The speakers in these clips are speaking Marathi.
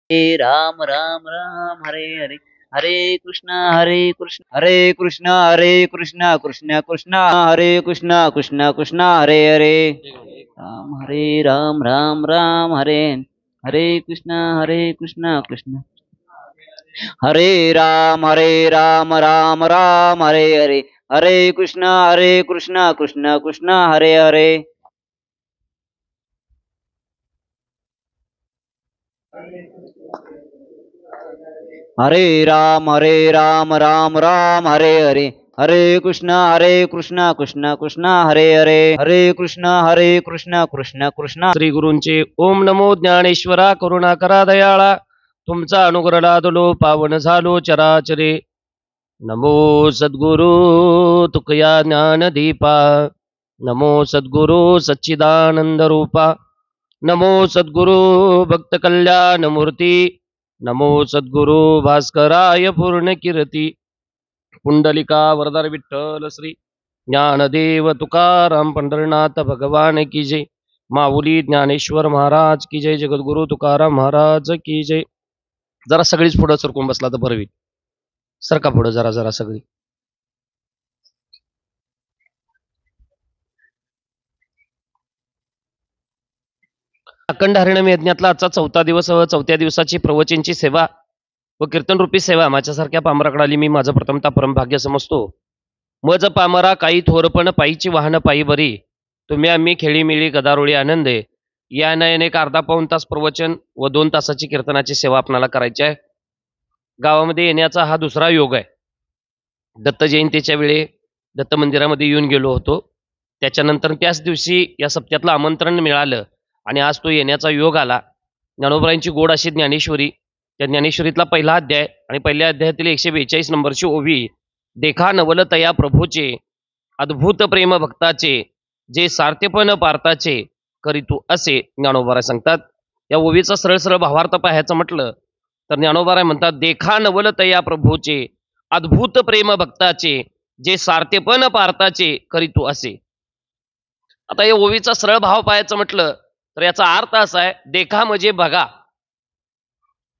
हरे राम राम राम हरे हरे, हरे कृष्ण हरे कृष्ण कृष्ण कृष्ण हरे कृष्ण कृष्ण कृष्ण हरे हरे, राम राम राम हरे हरे कृष्ण कृष्ण हरे राम राम राम हरे हरे, हरे कृष्ण कृष्ण कृष्ण हरे हरे. हरे राम राम राम हरे हरे, हरे कृष्ण कृष्ण कृष्ण हरे हरे, हरे कृष्ण कृष्ण कृष्ण. श्री गुरूंचे ओम नमो ज्ञानेश्वरा करुणा करा दयाळा, तुमचा अनुग्रह लादलो पावन झालो चराचरे. नमो सद्गुरु तुकया ज्ञानदीपा, नमो सद्गुरु सच्चिदानंद रूपा, नमो सद्गुरु भक्त कल्याण मूर्ती, नमो सद्गुरु भास्कराय पूर्ण कीर्ती. पुंडलिका वरदार विठ्ठल श्री ज्ञानदेव तुकाराम पंढरनाथ भगवान की जय. माऊली ज्ञानेश्वर महाराज की जय. जगद्गुरु तुकाराम महाराज की जय. जरा सगळीच पुढं सरकून बसला तर बरं होईल. सरका पुढं जरा जरा सगळी. अखंड हरिणाम यज्ञातला आजचा 4था दिवस व 4थ्या दिवसाची प्रवचनची सेवा व कीर्तन रूपी सेवा माझ्यासारख्या पामराकडे आली. मी माझं प्रथमता परमभाग्य समजतो. मज पामरा काही थोरपण पायीची वाहन पायी बरी, तुम्ही आम्ही खेळीमिळी गदारोळी आनंदे. या नयने एक अर्धा पाऊण तास प्रवचन व 2 तासाची कीर्तनाची सेवा आपल्याला करायची आहे. गावामध्ये येण्याचा हा दुसरा योग आहे. दत्त जयंतीच्या वेळी दत्त मंदिरामध्ये येऊन गेलो होतो. त्याच्यानंतर त्याच दिवशी या सप्त्यातलं आमंत्रण मिळालं आणि आज तो येण्याचा योग आला. ज्ञानोबरायांची गोड अशी ज्ञानेश्वरी, त्या ज्ञानेश्वरीतला पहिला अध्याय आणि पहिल्या अध्यायातील 142 नंबरची ओवी. देखा नवल तया प्रभूचे, अद्भुत प्रेम भक्ताचे, जे सार्थेपण पार्थाचे करी तू असे ज्ञानोबाराय सांगतात. या ओवीचा सरळ सरळ भावार्थ पाहायचं म्हटलं तर ज्ञानोबाराय म्हणतात, देखा नवल तया प्रभूचे, अद्भुत प्रेम भक्ताचे, जे सार्थेपण पार्थाचे करी तू असे. आता या ओवीचा सरळ भाव पाहायचं म्हटलं तर याचा अर्थ असा आहे, देखा म्हणजे बघा,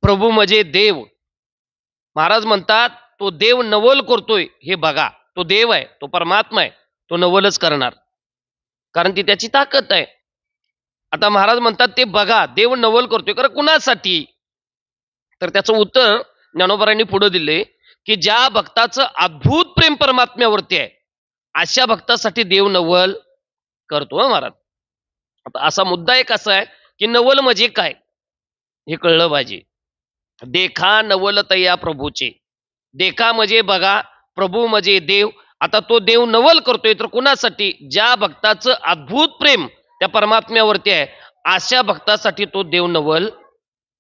प्रभू म्हणजे देव. महाराज म्हणतात तो देव नवल करतोय हे बघा. तो देव आहे, तो परमात्मा आहे, तो नवलच करणार, कारण ती त्याची ताकद आहे. आता महाराज म्हणतात ते बघा, देव नवल करतोय, कारण कुणासाठी? तर त्याचं उत्तर ज्ञानोबारांनी पुढे दिले की ज्या भक्ताचं अद्भुत प्रेम परमात्म्यावरती आहे अशा भक्तासाठी देव नवल करतो. महाराज आता असा मुद्दा एक असा आहे की नवल म्हणजे काय हे कळलं पाहिजे. देखा नवल तया प्रभूचे, देखा म्हणजे बघा, प्रभू म्हणजे देव. आता तो देव नवल करतोय तर कुणासाठी? ज्या भक्ताचं अद्भुत प्रेम त्या परमात्म्यावरती आहे अशा भक्तासाठी तो देव नवल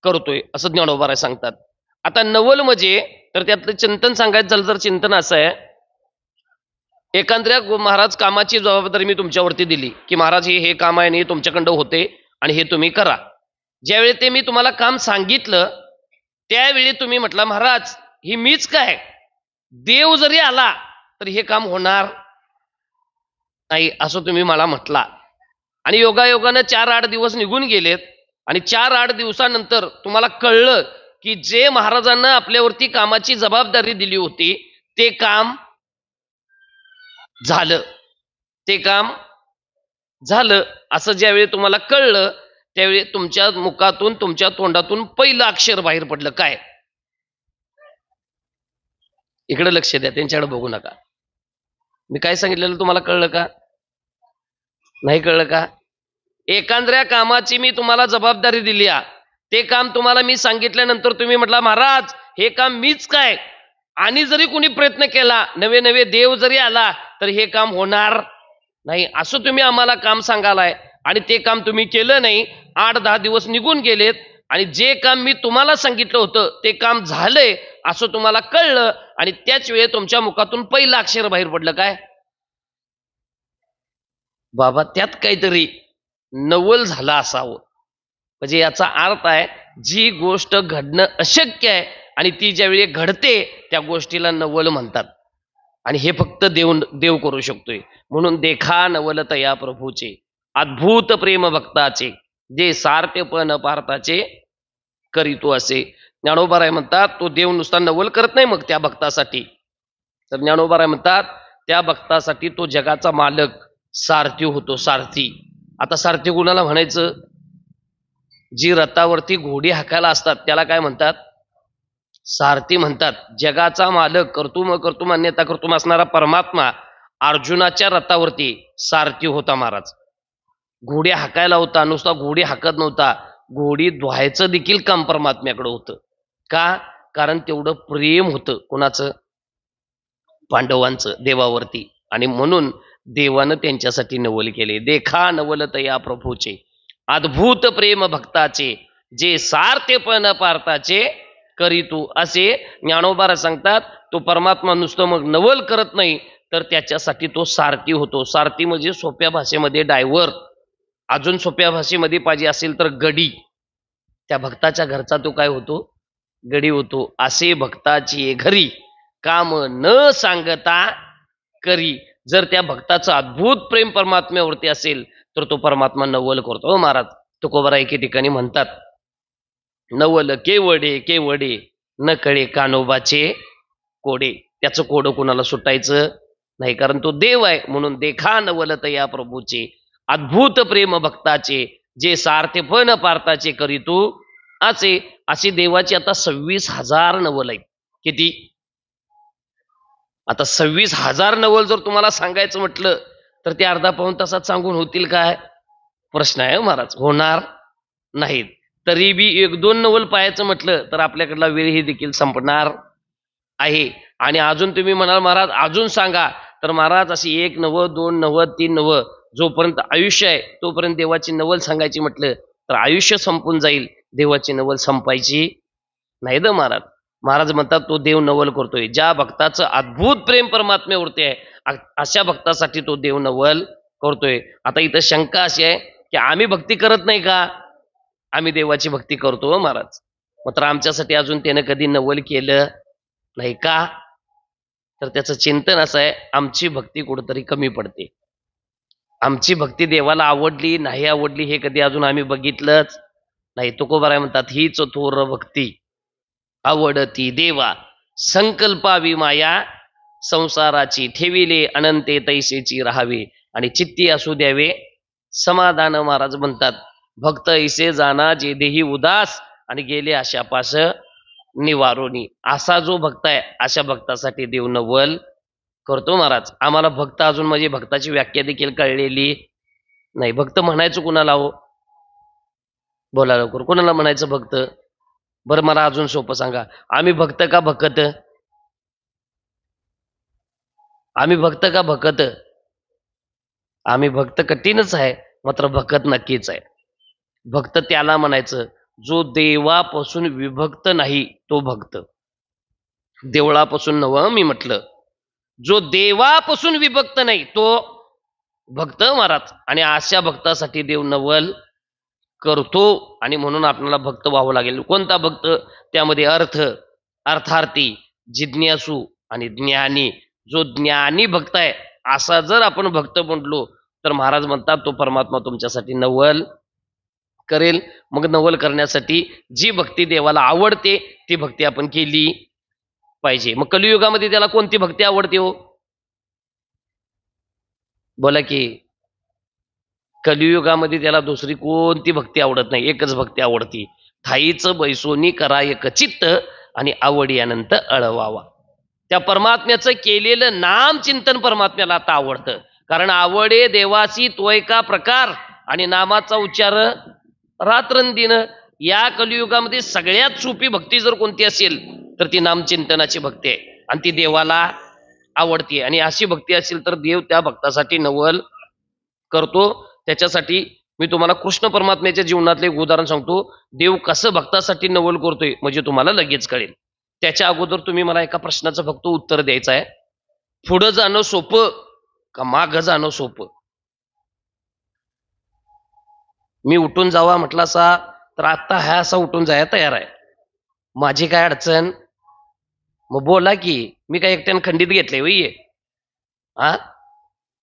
करतोय असं ज्ञानोबाराय सांगतात. आता नवल म्हणजे तर त्यातलं चिंतन सांगायचं झालं तर चिंतन असं आहे, एखाद्या महाराज कामाची जबाबदारी मी तुमच्यावरती दिली की महाराज हे काम आहे आणि हे तुमच्याकडं होते आणि हे तुम्ही करा. ज्यावेळी ते मी तुम्हाला काम सांगितलं त्यावेळी तुम्ही म्हटलं महाराज ही मीच काय, देव जरी आला तरी हे काम होणार नाही असं तुम्ही मला म्हटला. आणि योगायोगानं 4-8 दिवस निघून गेलेत आणि 4-8 दिवसानंतर तुम्हाला कळलं की जे महाराजांना आपल्यावरती कामाची जबाबदारी दिली होती ते काम झालं, ते काम झालं असं ज्यावेळी तुम्हाला कळलं त्यावेळी तुमच्या मुखातून तुमच्या तोंडातून पहिलं अक्षर बाहेर पडलं काय? इकडे लक्ष द्या, त्यांच्याकडे बघू नका. मी काय सांगितलेलं तुम्हाला कळलं का? नाही कळलं का? एखाद्या कामाची मी तुम्हाला जबाबदारी दिली आहे, ते काम तुम्हाला मी सांगितल्यानंतर तुम्ही म्हटला महाराज हे काम मीच काय, आणि जरी कोणी प्रयत्न केला, नवे नवे देव जरी आला तर हे काम होणार नाही असं तुम्ही आम्हाला काम सांगालाय आणि ते काम तुम्ही केलं नाही. 8-10 दिवस निघून गेलेत आणि जे काम मी तुम्हाला सांगितलं होतं ते काम झालंय असं तुम्हाला कळलं आणि त्याच वेळी तुमच्या मुखातून पहिलं अक्षर बाहेर पडलं काय? बाबा त्यात काहीतरी नवल झालं असावं. म्हणजे याचा अर्थ आहे जी गोष्ट घडणं अशक्य आहे आणि ती ज्यावेळी घडते त्या गोष्टीला नवल म्हणतात आणि हे फक्त देव करू शकतोय. म्हणून देखा नवल तया प्रभूचे, अद्भुत प्रेम भक्ताचे, जे सार्थेपण पार्थाचे करीतो असे. ज्ञानोबाराय म्हणतात तो देव नुसता नवल करत नाही मग त्या भक्तासाठी, तर ज्ञानोबाराय म्हणतात त्या भक्तासाठी तो जगाचा मालक सारथी होतो. सारथी, आता सारथी कुणाला म्हणायचं? जी रथावरती घोडी हाकायला असतात त्याला काय म्हणतात? सारथी म्हणतात. जगाचा मालक कर्तुम अन्यथा कर्तुम असणारा परमात्मा अर्जुनाच्या रथावरती सारथी होता महाराज. घोडी हाकायला होता, नुसता घोडी हाकत नव्हता, घोडी धुवायचं देखील काम परमात्म्याकडे होतं. का? कारण तेवढं प्रेम होतं कोणाचं? पांडवांचं देवावरती. आणि म्हणून देवानं त्यांच्यासाठी नवल केले. देखा नवल तया प्रभूचे अद्भुत प्रेम भक्ताचे, जे सार्थेपण पार्थाचे करीतू असे ज्ञानोबारा सांगतात. तो परमात्मा नुसतं मग नवल करत नाही, तर त्याच्यासाठी तो सारथी होतो. सारथी म्हणजे सोप्या भाषेमध्ये ड्रायव्हर, अजून सोप्या भाषेमध्ये पाहिजे असेल तर गडी. त्या भक्ताच्या घरचा तो काय होतो? गडी होतो. असे भक्ताची घरी काम न सांगता करी. जर त्या भक्ताचं अद्भुत प्रेम परमात्म्यावरती असेल तर तो परमात्मा नवल करतो. महाराज तुकोबारा एके ठिकाणी म्हणतात, नवल केवडे केवडे न कळे कानोबाचे कोडे. त्याचं कोडं कोणाला सुटायचं नाही, कारण तो देव आहे. म्हणून देखा नवल तया प्रभूचे अद्भुत प्रेम भक्ताचे, जे सार्थेपण पार्थाचे करीतू असे. अशी देवाची आता 26,000 नवल आहेत. किती? आता 26,000 नवल जर तुम्हाला सांगायचं म्हटलं तर ते अर्धा पाऊण तासात सांगून होतील काय? प्रश्न आहे महाराज. होणार नाहीत. तरी बी 1-2 नवल पाहायचं म्हटलं तर आपल्याकडला वेळ ही देखील संपणार आहे. आणि अजून तुम्ही म्हणाल महाराज अजून सांगा, तर महाराज अशी 1 नवं, 2 नवं, 3 नवं, जोपर्यंत आयुष्य आहे तोपर्यंत देवाची नवल सांगायची म्हटलं तर आयुष्य संपून जाईल. देवाची नवल संपायची नाही द महाराज. महाराज म्हणतात तो देव नवल करतोय. ज्या भक्ताचं अद्भुत प्रेम परमात्म्यावरती आहे अशा भक्तासाठी तो देव नवल करतोय. आता इथं शंका अशी आहे की आम्ही भक्ती करत नाही का? आम्ही देवाची भक्ती करतो महाराज, मात्र आमच्यासाठी अजून त्यानं कधी नवल केलं नाही का? तर त्याचं चिंतन असं आहे, आमची भक्ती कुठंतरी कमी पडते. आमची भक्ती देवाला आवडली नाही आवडली हे कधी अजून आम्ही बघितलंच नाही. तुकोबाराय म्हणतात हीच थोर भक्ती आवडती देवा, संकल्पावी माया संसाराची, ठेविले अनंते तैसेची राहावे, आणि चित्ती असू द्यावे समाधान. महाराज म्हणतात भक्त ऐसे जाना जे देही उदास, आणि गेले आशापास निवारोनी. असा जो भक्त आहे अशा भक्तासाठी देव नवल करतो महाराज. आम्हाला भक्त अजून म्हणजे भक्ताची व्याख्या देखील कळलेली नाही. भक्त म्हणायचं कुणाला हो? बोला लवकर, कोणाला म्हणायचं भक्त? बरं मला अजून सोपं सांगा, आम्ही भक्त का भकत? आम्ही भक्त का भकत? आम्ही भक्त कठीणच आहे, मात्र भकत नक्कीच आहे. भक्त त्याला म्हणायचं जो देवापासून विभक्त नाही तो भक्त. देवळापासून नवं मी म्हटलं, जो देवापासून विभक्त नाही तो भक्त महाराज. आणि अशा भक्तासाठी देव नवल करतो. आणि म्हणून आपल्याला भक्त व्हावं लागेल. कोणता भक्त? त्यामध्ये अर्थार्थी, जिज्ञासू आणि ज्ञानी. जो ज्ञानी भक्त आहे असा जर आपण भक्त म्हटलो तर महाराज म्हणतात तो परमात्मा तुमच्यासाठी नवल करेल. मग नवल करण्यासाठी जी भक्ती देवाला आवडते ती भक्ती आपण केली पाहिजे. मग कलियुगामध्ये त्याला कोणती भक्ती आवडते हो? बोला की. कलियुगामध्ये त्याला दुसरी कोणती भक्ती आवडत नाही, एकच भक्ती आवडती. थाईचं बैसोनी करा एक चित्त, आणि आवडी अनंत अळवावा. त्या परमात्म्याचं केलेलं नाम चिंतन परमात्म्याला आता आवडतं. कारण आवडे देवासी तोय का प्रकार, आणि नामाचा उच्चार रात्रंदिन. या कलियुगामध्ये सगळ्यात सोपी भक्ती जर कोणती असेल तर ती नामचिंतनाची भक्ती आहे, आणि ती देवाला आवडते. आणि अशी भक्ती असेल तर देव त्या भक्तासाठी नवल करतो. त्याच्यासाठी मी तुम्हाला कृष्ण परमात्म्याच्या जीवनातले एक उदाहरण सांगतो. देव कसं भक्तासाठी नवल करतोय म्हणजे तुम्हाला लगेच कळेल. त्याच्या अगोदर तुम्ही मला एका प्रश्नाचं फक्त उत्तर द्यायचं आहे. पुढं जाणं सोपं का मागं जाणं सोपं? मी उठून जावा म्हटला असा तर आता हा असा उठून जायला तयार आहे. माझी काय अडचण? मग बोला की. मी काय एकट्यानं खंडित घेतलंय वय? हा,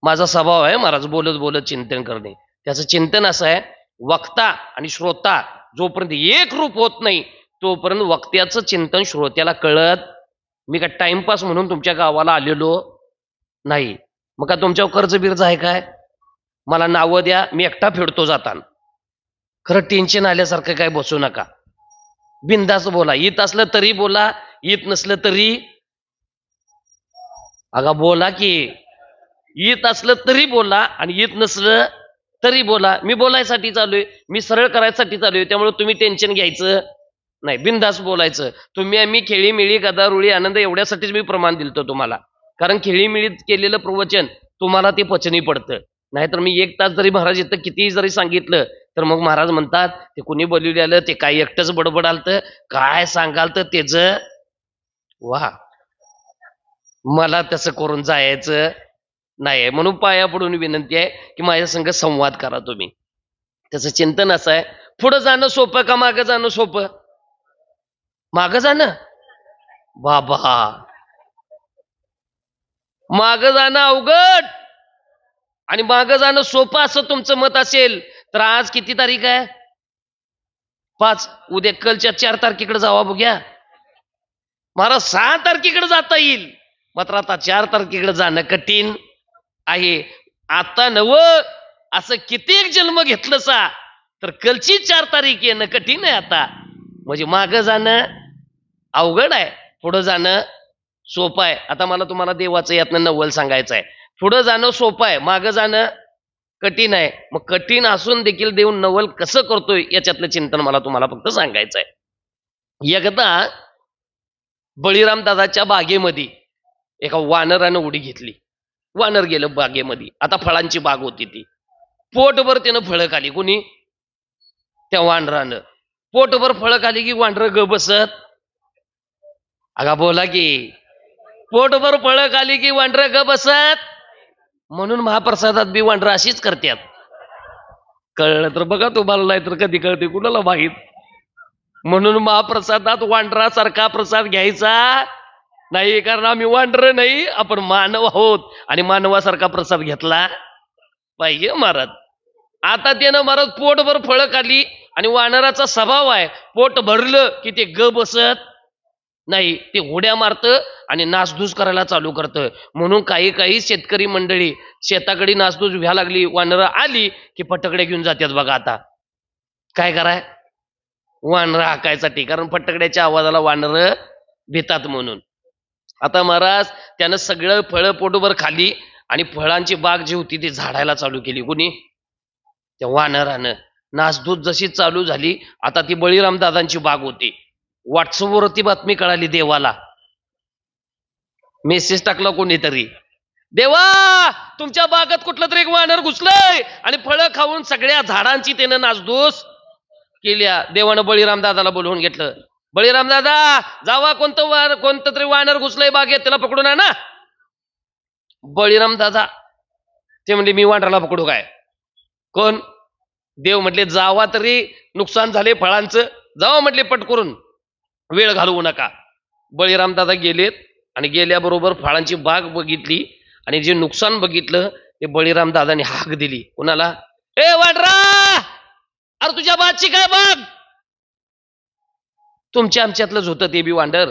माझा स्वभाव आहे महाराज बोलत बोलत चिंतन करणे. त्याचं चिंतन असं आहे, वक्ता आणि श्रोता जोपर्यंत एक रूप होत नाही तोपर्यंत वक्त्याचं चिंतन श्रोत्याला कळत. मी का टाइमपास म्हणून तुमच्या गावाला आलेलो नाही. मग का तुमच्यावर कर्ज बिर्ज आहे काय? मला नावं द्या, मी एकटा फेडतो जाताना. खरं टेन्शन आल्यासारखं काय बसू नका. बिंदास बोला. येत असलं तरी बोला, येत नसलं तरी अगा बोला की. येत असलं तरी बोला आणि येत नसलं तरी बोला. मी बोलायसाठी चालू आहे, मी सरळ करायसाठी चालू आहे. त्यामुळे तुम्ही टेन्शन घ्यायचं नाही, बिंदास बोलायचं. तुम्ही आम्ही खेळीमिळी गदारुळी आनंद एवढ्यासाठीच मी प्रमाण दिलतो तुम्हाला. कारण खेळीमिळीत केलेलं प्रवचन तुम्हाला ते पचनी पडतं. नाहीतर मी 1 तास जरी महाराज इथं कितीही जरी सांगितलं तर मग महाराज म्हणतात ते कुणी बोलवले आलं, ते काय एकटंच बडबडालतं, काय सांगाल तर तेच. वा, मला तसं करून जायचं नाही. म्हणून पाया पडून विनंती आहे की माझ्या संग संवाद करा तुम्ही. त्याचं चिंतन असं आहे, पुढं जाणं सोपं का मागं जाणं सोपं? मागं जाणं बाबा, मागं जाणं अवघड आणि मागं जाणं सोपं असं तुमचं मत असेल तर आज किती तारीख आहे? 5. उद्या कलच्या 4 तारखेकडे जावा बघ्या. मला 6 तारखेकडे जाता येईल, मात्र आता 4 तारखेकडे जाणं कठीण आहे. आता असं कित्येक जन्म घेतलं सा तर कलची 4 तारीख येणं कठीण आहे आता. म्हणजे मागं जाणं अवघड आहे, पुढं जाणं सोपं आहे. आता मला तुम्हाला देवाचं यातनं नवल सांगायचं आहे. पुढं जाणं सोपं आहे, मागं जाणं कठीण आहे. मग कठीण असून देखील देव नवल कसं करतोय याच्यातलं चिंतन मला तुम्हाला फक्त सांगायचं आहे. एकदा बळीराम दादाच्या बागेमध्ये एका वानरानं उडी घेतली. वानर गेलं बागेमध्ये. आता फळांची बाग होती ती. पोटभर त्यानं फळं खाली. कुणी? त्या वानरानं. पोटभर फळं खाली की वानर ग बसत. अगा बोला की. पोटभर फळं खाली की वानर ग बसत. म्हणून महाप्रसादात बी वानर अशीच करतात. कळलं तर बघा तुम्हाला, नाही तर कधी कळते कुणाला माहीत. म्हणून महाप्रसादात वानरासारखा प्रसाद घ्यायचा नाही, कारण आम्ही वानर नाही, आपण मानव आहोत आणि मानवासारखा प्रसाद घेतला पाहिजे महाराज. आता त्यानं महाराज पोटभर फळं खाल्ली आणि वानराचा स्वभाव आहे पोट भरलं की ते ग बसत नाही, ते उड्या मारतं आणि नासधूस करायला चालू करतं. म्हणून काही शेतकरी मंडळी शेताकडे नासधूस व्हायला लागली, वानरं आली की फटकडे घेऊन जातात बघा. आता काय कराय? वानरं हाकायसाठी, कारण फटकड्याच्या आवाजाला वानरं भितात म्हणून. आता महाराज त्यानं सगळं फळं पोटभर खाली आणि फळांची बाग जी होती ती झाडायला चालू केली. कुणी? त्या वानरानं. नासधूस जशी चालू झाली, आता ती बळीराम दादांची बाग होती. व्हॉट्सअपवरती बातमी कळाली देवाला. मेसेज टाकला कोणीतरी, देवा तुमच्या बागेत कुठलं तरी एक वानर घुसलंय आणि फळं खाऊन सगळ्या झाडांची त्यानं नासधूस केल्या. देवानं बळीराम दादाला बोलवून घेतलं. बळीराम दादा जावा, कोणतं तरी वानर घुसलंय बागेत, त्याला पकडून आणा. बळीराम दादा ते म्हणले, मी वानराला पकडू काय? कोण? देव म्हटले, जावा तरी, नुकसान झाले फळांचं, जावा म्हटले पटकरून, वेळ घालवू नका. बळीराम दादा गेलेत आणि गेल्याबरोबर फळांची बाग बघितली आणि जे नुकसान बघितलं ते बळीराम दादाने हाक दिली. कुणाला? ए वानरा, अरे तुझ्या बागची काय बाग? तुमच्या आमच्यातलंच होतं ते बी वांडर.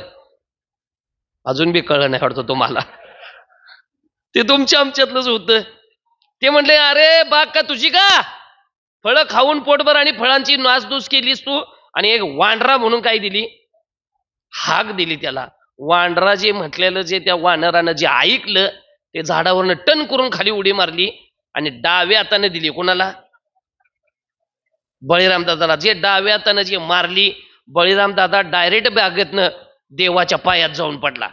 अजून बी कळलं नाही वाटतं तुम्हाला, ते तुमच्या आमच्यातलंच होतं. ते म्हणले, अरे बाग का तुझी का? फळं खाऊन पोटभर आणि फळांची नासधूस केलीस तू, आणि एक वांडरा म्हणून काय दिली? हाक दिली त्याला. वांडरा जे म्हटलेलं, जे त्या वानरानं जे ऐकलं ते झाडावरनं टन करून खाली उडी मारली आणि डाव्या हाताने दिली. कोणाला? बळीराम दादाला. जे डाव्या हाताने जे मारली, बळीराम दादा डायरेक्ट बागेतनं देवाच्या पायात जाऊन पडला.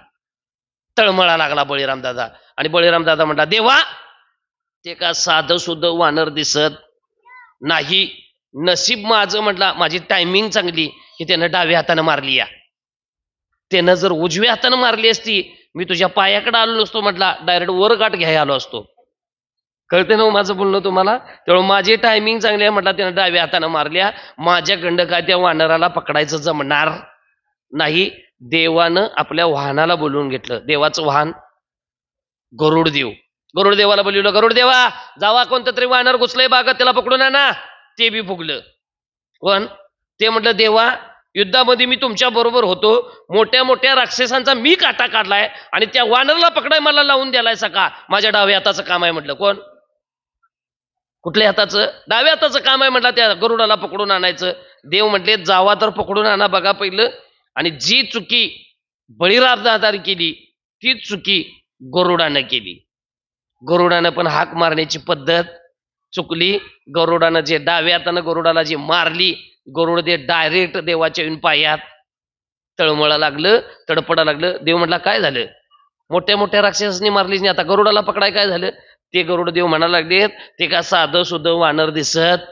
तळमळा लागला बळीराम दादा. आणि बळीराम दादा म्हणला, देवा ते का साधं सुद्धा वानर दिसत नाही, नशीब माझं म्हटला, माझी टायमिंग चांगली की त्यानं डाव्या हाताने मारली. या त्यानं जर उजव्या हाताने मारली असती मी तुझ्या पायाकडे आलो नसतो म्हटला, डायरेक्ट वर गाठ घ्यायला आलो असतो. कळते ना माझं बोलणं तुम्हाला? त्यामुळे माझी टायमिंग चांगली आहे म्हटला, त्यानं डाव्या हाताने मारल्या. माझ्याकडं काय त्या वानराला पकडायचं जमणार नाही. देवानं आपल्या वाहनाला बोलवून घेतलं. देवाचं वाहन गरुड देव. गरुड देवाला बोलवलं, गरुड देवा जावा, कोणतं तरी वानर घुसलंय बागत, त्याला पकडून आणा. ते बी फुगलं. पण ते म्हटलं देवा युद्धामध्ये मी तुमच्या बरोबर होतो, मोठ्या मोठ्या राक्षसांचा मी काटा काढलाय आणि त्या वानरला पकडाय मला लावून द्यालाय सका, माझ्या डाव्या हाताचं काम आहे. म्हटलं कोण? कुठल्या हाताचं? डाव्या हाताचं काम आहे म्हटलं त्या गरुडाला पकडून आणायचं. देव म्हटले जावा तर पकडून आणा बघा पहिलं, आणि जी चुकी बळीराजाने केली तीच चुकी गरुडानं केली. गरुडानं पण हाक मारण्याची पद्धत चुकली. गरुडानं जे डाव्या हातानं गरुडाला जी मारली, गरुड ते डायरेक्ट देवाच्या येऊन पायात तळमळा लागलं, तडपडा लागलं. देव म्हटला काय झालं? मोठ्या मोठ्या राक्षसांनी मारलीच नाही, आता गरुडाला पकडाय काय झालं? ते गरुड देव म्हणायला लागले ते का साधं सुद्धा वानर दिसत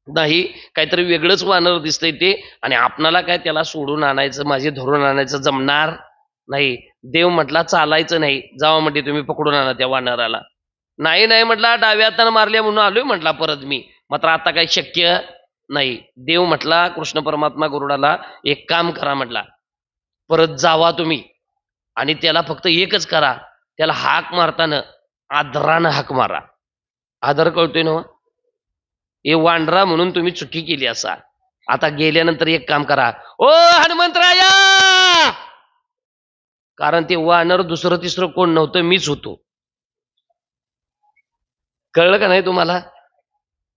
नाही, काहीतरी वेगळंच वानर दिसतंय ते, आणि आपणाला काय त्याला सोडून आणायचं, माझे धरून आणायचं जमणार नाही. देव म्हटला चालायचं नाही, जावा म्हटले तुम्ही पकडून आणा त्या वानराला. नाही नाही म्हटला डाव्या हातानं मारल्या म्हणून आलोय म्हटला परत मी, मात्र आता काही शक्य नाही. देव म्हटला कृष्ण परमात्मा गरुडाला एक काम करा म्हटला, परत जावा तुम्ही आणि त्याला फक्त एकच करा, त्याला हाक मारताना आदरानं हाक मारा. आदर कळतोय ना? हे वांडरा म्हणून तुम्ही चुकी केली असा. आता गेल्यानंतर एक काम करा, ओ हनुमंतराया, कारण ते वानर दुसरं तिसरं कोण नव्हतं, मीच होतो. कळलं का नाही तुम्हाला?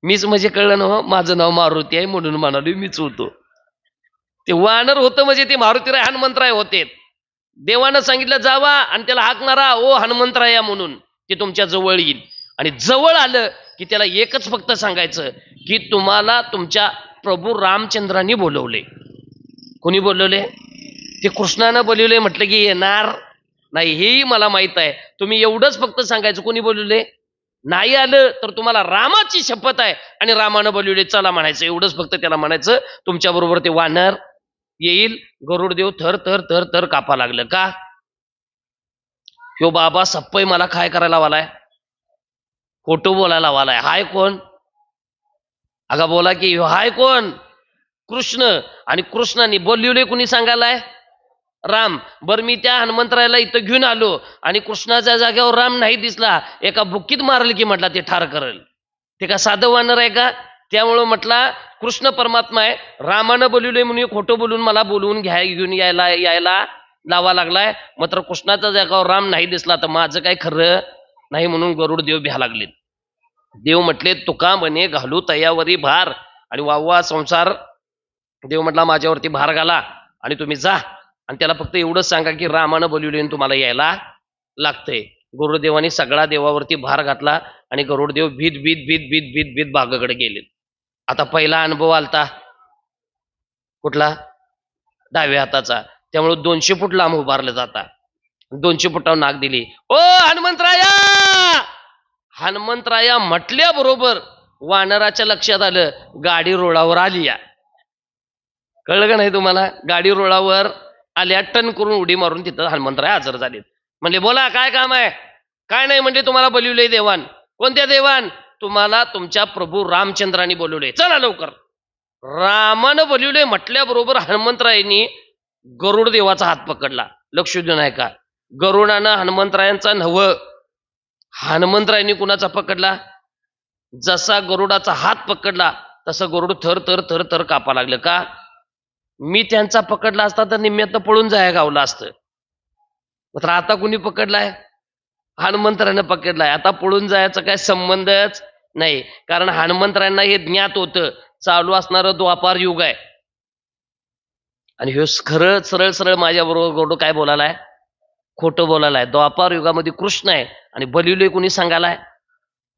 मीच म्हणजे कळलं ना, माझं नाव मारुती आहे म्हणून म्हणालो मीच होतो. ते वानर होतं म्हणजे ते मारुतीराय हनुमंतराय होते. देवानं सांगितलं जावा आणि त्याला हाक मारा ओ हनुमंतराया म्हणून, ते तुमच्या जवळ येईल. आणि जवळ आलं की त्याला एकच फक्त सांगायचं की तुम्हाला तुमच्या प्रभू रामचंद्रांनी बोलवले. कोणी बोलवले? ते कृष्णानं बोलवले म्हटलं की येणार नाही, हेही मला माहित आहे. तुम्ही एवढंच फक्त सांगायचं कोणी बोलवले. नाही आलं तर तुम्हाला रामाची शपथ आहे आणि रामानं बोलवले चला म्हणायचं, एवढंच फक्त त्याला म्हणायचं. तुमच्या बरोबर ते वानर येईल. गरुड देव थर थर थर थर कापा लागलं. का? ह्यो बाबा सप्पई मला काय करायला वालाय, खोटं बोलायला वालाय. हाय कोण? अगा बोला की ह्यो हाय कोण? कृष्ण. आणि कृष्णाने बोलवले कुणी सांगायलाय? राम. बर मी त्या हनुमंतरायाला इथं घेऊन आलो आणि कृष्णाच्या जागेवर राम नाही दिसला, एका बुक्कीत मारल की म्हटला ते ठार करल. ते का साधं वानर आहे का? त्यामुळं म्हटला कृष्ण परमात्मा आहे, रामानं बोलवले म्हणून खोटं बोलून मला बोलवून घेऊन यायला लावा लागलाय. मात्र कृष्णाच्या जागेवर राम नाही दिसला तर माझं काय खरं नाही म्हणून गरुड देव भ्या लागले. देव म्हटले तुका म्हणे घालू तयावरी भार, आणि वाववा संसार. देव म्हटला माझ्यावरती भार घाला आणि तुम्ही जा आणि त्याला फक्त एवढंच सांगा की रामानं बोलवले तुम्हाला यायला लागतंय. गरुडदेवाने सगळा देवावरती भार घातला आणि गरुडदेव भीत भीत भीत भीत भीत भीत बागाकडे गेले. आता पहिला अनुभव आलता कुठला? डाव्या हाताचा. त्यामुळे 200 फूट लांब उभारलं जाता. 200 फुटावर नाक दिली, ओ हनुमंतराया. हनुमंतराया म्हटल्याबरोबर वानराच्या लक्षात आलं गाडी रोडावर आली या. कळलं का नाही तुम्हाला? गाडी रोडावर आल्या, टन करून उडी मारून तिथं हनुमंतराय हजर झालेत. म्हणले बोला काय काम आहे? काय नाही म्हणजे तुम्हाला बोलवलंय देवान. कोणत्या देवान? तुम्हाला तुमच्या प्रभू रामचंद्रांनी बोलवले, चला लवकर. रामानं बोलवले म्हटल्याबरोबर हनुमंतरायांनी गरुड देवाचा हात पकडला. लक्ष देऊ नाही का? गरुडानं हनुमंतरायांचा नव्ह, हनुमंतरायांनी कुणाचा पकडला? जसा गरुडाचा हात पकडला तसं गरुड थर थर थर थर कापा लागलं. का? मी त्यांचा पकडला असता तर निम्म्यातनं पळून जाया गावलं असतं. मात्र आता कुणी पकडलाय? हनुमंतरानं पकडलाय. आता पळून जायचा काय संबंधच नाही, कारण हनुमंतरायांना हे ज्ञात होतं चालू असणारं द्वापार युग आहे. आणि हे खरं सरळ सरळ माझ्याबरोबर गरुड काय बोलायलाय? खोटं बोलायलाय. द्वापार युगामध्ये कृष्ण आहे आणि बोलवले कुणी सांगायलाय?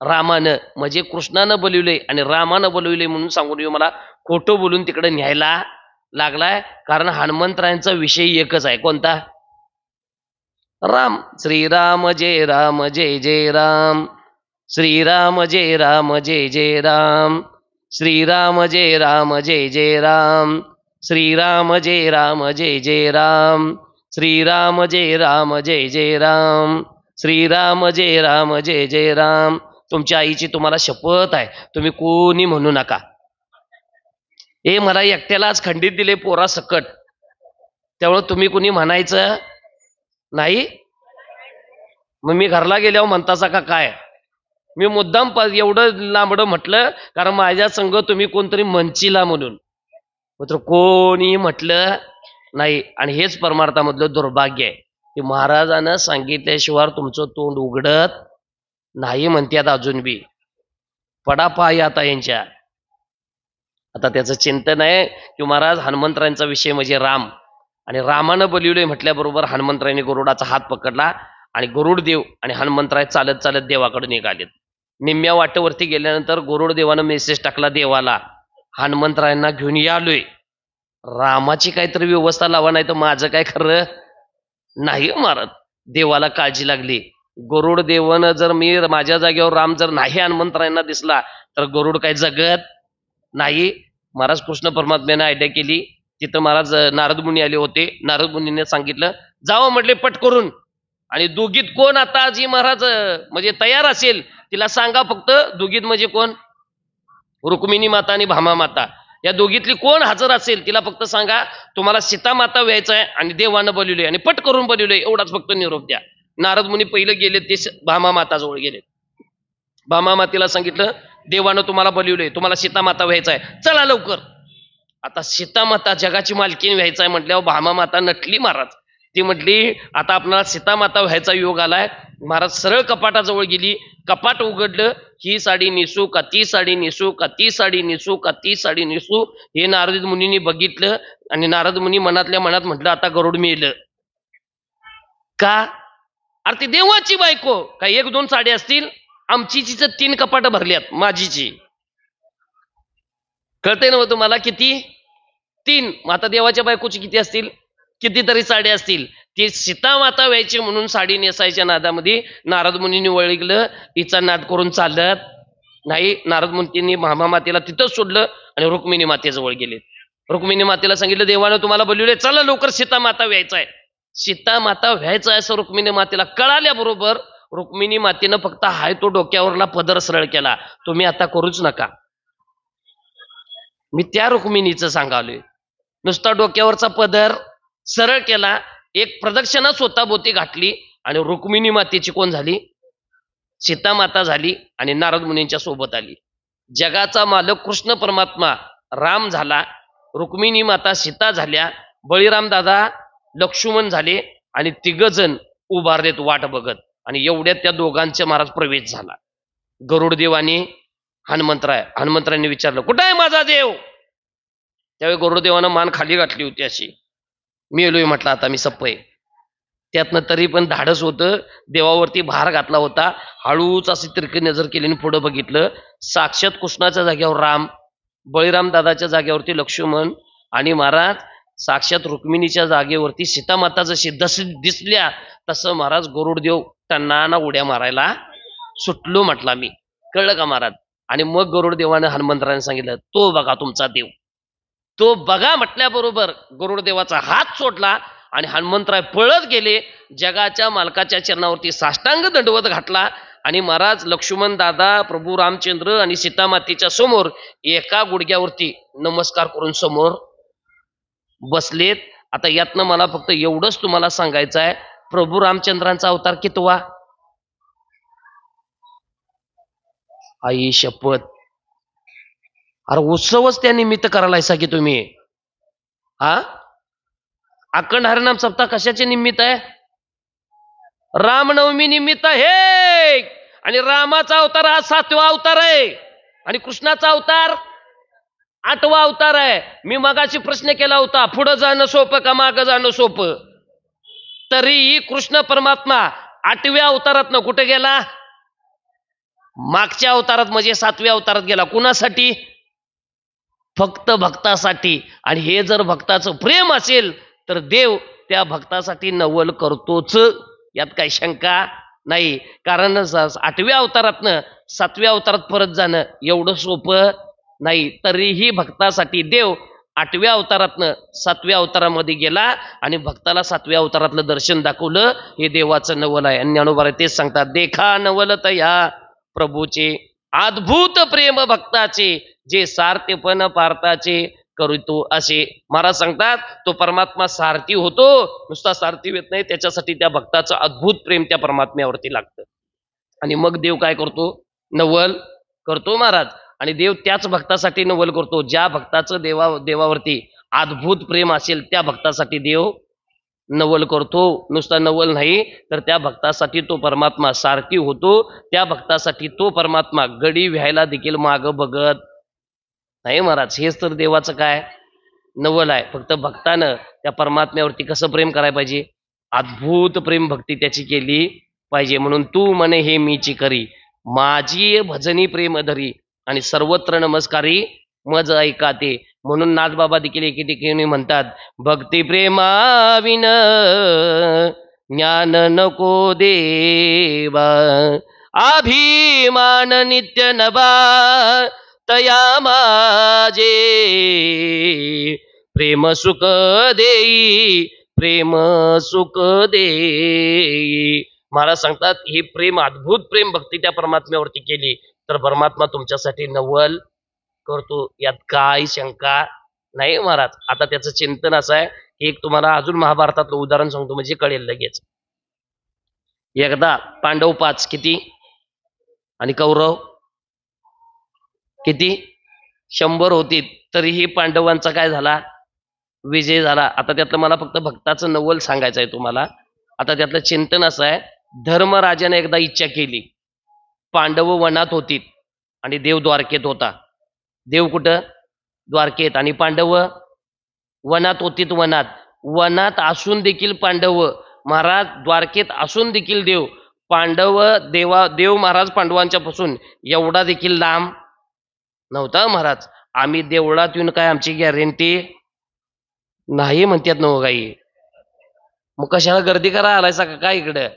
रामानं. म्हणजे कृष्णानं बोलवले आणि रामानं बोलवले म्हणून सांगून मला खोटं बोलून तिकडे न्यायला लागलाय. कारण हनुमंतरायांचा विषय एकच आहे. कोणता? राम. श्रीराम जय राम जय जय राम, श्रीराम जय राम जय जय राम, श्रीराम जय राम जय जय राम, श्रीराम जय राम जय जय राम, श्रीराम जय राम जय जय राम, श्रीराम जय राम जय जय राम. तुमच्या आईची तुम्हाला शपथ आहे, तुम्ही कोणी म्हणू नका. हे मला एकट्यालाच खंडित दिले पोरा सकट, त्यामुळे तुम्ही कुणी म्हणायचं नाही. मग मी घरला गेल्यावर म्हणतासा का काय? मी मुद्दाम एवढं लांबडं म्हटलं कारण माझ्या संग तुम्ही कोणतरी म्हणचिला म्हणून. मात्र कोणी म्हटलं नाही. आणि हेच परमार्थामधलं दुर्भाग्य आहे की महाराजानं सांगितल्याशिवाय तुमचं तोंड उघडत नाही म्हणतात अजून बी. पडा पाय आता यांच्या. आता त्याचं चिंतन आहे की महाराज हनुमंतरायांचा विषय म्हणजे राम, आणि रामानं बोलवलंय म्हटल्याबरोबर हनुमंतरायांनी गरुडाचा हात पकडला आणि गरुड देव आणि हनुमंतराय चालत चालत देवाकडे निघालेत. निम्म्या वाटेवरती गेल्यानंतर गरुड देवानं मेसेज टाकला देवाला, हनुमंतरायांना घेऊन यालोय, रामाची काहीतरी व्यवस्था लावा, नाही तर माझं काय खरं नाही महाराज. देवाला काळजी लागली. गरुड देवानं जर मी माझ्या जागेवर राम जर नाही हनुमंतरायांना दिसला तर गरुड काय जगत नाही. महाराज कृष्ण परमात्म्याने आयडिया केली. तिथं महाराज नारद मुनी आले होते. नारद मुनीने सांगितलं जावं म्हटले पट करून, आणि दोघीत कोण आता जी महाराज म्हणजे तयार असेल तिला सांगा फक्त. दोघीत म्हणजे कोण? रुक्मिणी माता आणि भामा माता. या दोघीतली कोण हजर असेल तिला फक्त सांगा तुम्हाला सीता माता व्हायचं आहे आणि देवानं बोलवले आणि पट करून बोलवले, एवढाच फक्त निरोप द्या. नारद मुनी पहिलं गेले ते भामा माताजवळ गेले. भामा मातेला सांगितलं देवानं तुम्हाला बोलवले, तुम्हाला सीता माता व्हायचं आहे, चला लवकर. आता सीता माता जगाची मालकीण व्हायचं आहे म्हटल्यावर भामा माता नटली महाराज. ती म्हटली आता आपल्याला सीता माता व्हायचा योग आलाय. महाराज सरळ कपाटाजवळ गेली, कपाट उघडलं, ही साडी नेसू का ती साडी नेसू का ती साडी नेसू का ती साडी नेसू, हे नारद मुनींनी बघितलं. आणि नारद मुनी मनातल्या मनात म्हटलं आता गरुड मेलं. का? अरे ती देवाची बायको, काय एक दोन साडी असतील? आमचीची तर 3 कपाट भरल्यात, माझीची. कळतंय ना तुम्हाला किती? 3. मग आता देवाच्या बायकोची किती असतील? कितीतरी साड्या असतील. ती सीता माता व्हायची म्हणून साडी नेसायच्या नादामध्ये नारद मुनींनी वळगलं, तिचा नाद करून चालत नाही. नारद मुनींनी भामा मातेला तिथंच सोडलं आणि रुक्मिणी मातेजवळ गेले. रुक्मिणी मातेला सांगितलं देवानं तुम्हाला बोलवले, चला लवकर सीता माता व्हायचं आहे. सीता माता व्हायचं आहे असं रुक्मिणी मातेला कळाल्याबरोबर रुक्मिणी मातेनं फक्त हाय तो डोक्यावरला पदर सरळ केला, तुम्ही आता करूच नका. मी त्या रुक्मिणीचं सांगालोय. नुसता डोक्यावरचा पदर सरळ केला, एक प्रदक्षिणा स्वतःभोवती घातली आणि रुक्मिणी मातेची कोण झाली? सीता माता झाली आणि नारद मुनींच्या सोबत आली. जगाचा मालक कृष्ण परमात्मा राम झाला, रुक्मिणी माता सीता झाल्या, बळीराम दादा लक्ष्मण झाले आणि 3 जण उभारलेत वाट बघत. आणि एवढ्यात त्या दोघांचे महाराज प्रवेश झाला. गरुड देव आणि हनुमंतरायांनी विचारलं कुठं आहे माझा देव? त्यावेळी गरुडदेवानं मान खाली घातली होती अशी. मी एलोय म्हटलं आता मी सप्पय. त्यातनं तरी पण धाडस होतं, देवावरती भार घातला होता. हळूच अशी तिरकी नजर केली आणि पुढं बघितलं, साक्षात कृष्णाच्या जागेवर राम, बळीराम दादाच्या जागेवरती लक्ष्मण आणि महाराज साक्षात रुक्मिणीच्या जागेवरती सीतामाता जशी दिसल्या तसं महाराज गरुडदेव त्यांना उड्या मारायला सुटलो म्हटला मी. कळलं का महाराज? आणि मग गरुडदेवानं हनुमंतराने सांगितलं तो बघा तुमचा देव, तो बघा म्हटल्याबरोबर गरुडदेवाचा हात सोडला आणि हनुमंतराय पळत गेले. जगाच्या मालकाच्या चरणावरती साष्टांग दंडवत घातला आणि महाराज लक्ष्मण दादा, प्रभू रामचंद्र आणि सीतामातेच्या समोर एका गुडघ्यावरती नमस्कार करून समोर बसलेत. आता यातनं मला फक्त एवढंच तुम्हाला सांगायचं आहे, प्रभू रामचंद्रांचा अवतार कितवा? आई शपथ, अरे उत्सवच त्या निमित्त करायला की तुम्ही. हा अखंड हरिनाम सप्ताह कशाचे निमित्त आहे? रामनवमी निमित्त हे. आणि रामाचा अवतार हा 7वा अवतार आहे आणि कृष्णाचा अवतार 8वा अवतार आहे. मी मगाशी प्रश्न केला होता, पुढं जाणं सोपं का मागं जाणं सोपं? तरीही कृष्ण परमात्मा 8व्या अवतारात कुठे गेला? मागच्या अवतारात म्हणजे 7व्या अवतारात गेला. कुणासाठी? फक्त भक्तासाठी. आणि हे जर भक्ताचं प्रेम असेल तर देव त्या भक्तासाठी नवल करतोच, यात काही शंका नाही. कारण 8व्या अवतारातनं 7व्या अवतारात परत जाणं एवढं सोपं नाही. तरीही भक्तासाठी देव 8व्या अवतारातनं 7व्या अवतारामध्ये गेला आणि भक्ताला 7व्या अवतारातलं दर्शन दाखवलं. हे देवाचं नवल आहे. आणि ज्ञानोबा तेच सांगतात, देखा नवलत या प्रभूचे अद्भुत प्रेम भक्ताचे, जे सारथेपण पार्थाचे करीतो असे. महाराज सांगतात तो परमात्मा सारथी होतो, नुसता सारथी होत नाही, त्याच्यासाठी त्या भक्ताचं अद्भुत प्रेम त्या परमात्म्यावरती लागतं. आणि मग देव काय करतो? नवल करतो महाराज. आणि देव त्याच भक्तासाठी नवल करतो. ज्या भक्ताचं देवावरती अद्भुत प्रेम असेल त्या भक्तासाठी देव नवल करतो. नुसता नवल नाही तर त्या भक्तासाठी तो परमात्मा सारथी होतो. त्या भक्तासाठी तो परमात्मा गडी व्हायला देखील माग बघत नाही महाराज. हेच तर देवाचं काय नवल आहे. फक्त भक्तानं त्या परमात्म्यावरती कसं प्रेम करायला पाहिजे, अद्भुत प्रेम भक्ती त्याची केली पाहिजे. म्हणून तू म्हणे हे मीची करी, माझी भजनी प्रेम धरी, आणि सर्वत्र नमस्कारी मज ऐका ते. म्हणून नाथबाबा देखील एके ठिकाणी म्हणतात, भक्ती प्रेमाविन ज्ञान नको देवा, अभिमान नित्य नभा तया माझे, प्रेम सुख देई, प्रेम सुख देई. महाराज सांगतात ही प्रेम, अद्भुत प्रेम भक्ती त्या परमात्म्यावरती केली तर परमात्मा तुमच्यासाठी नवल करतो. यात काय शंका नाही महाराज. आता त्याचं चिंतन असं आहे की एक तुम्हाला अजून महाभारतातलं उदाहरण सांगतो म्हणजे कळेल लगेच. एकदा पांडव 5 किती आणि कौरव किती 100 होती, तरीही पांडवांचा काय झाला, विजय झाला. आता त्यातलं मला फक्त भक्ताचं नवल सांगायचं आहे तुम्हाला. आता त्यातलं चिंतन असं आहे, धर्मराजाने एकदा इच्छा केली. पांडव वनात होती आणि देव द्वारकेत होता. देव कुठं, द्वारकेत, आणि पांडव वनात होतीत. वनात असून देखील पांडव महाराज, द्वारकेत असून देखील देव, देव महाराज पांडवांच्या पासून एवढा देखील लांब नव्हता महाराज. आम्ही देवळात येऊन काय आमची गॅरंटी नाही म्हणतात ना काही. मग कशाला गर्दी करा आलायसा का काय इकडं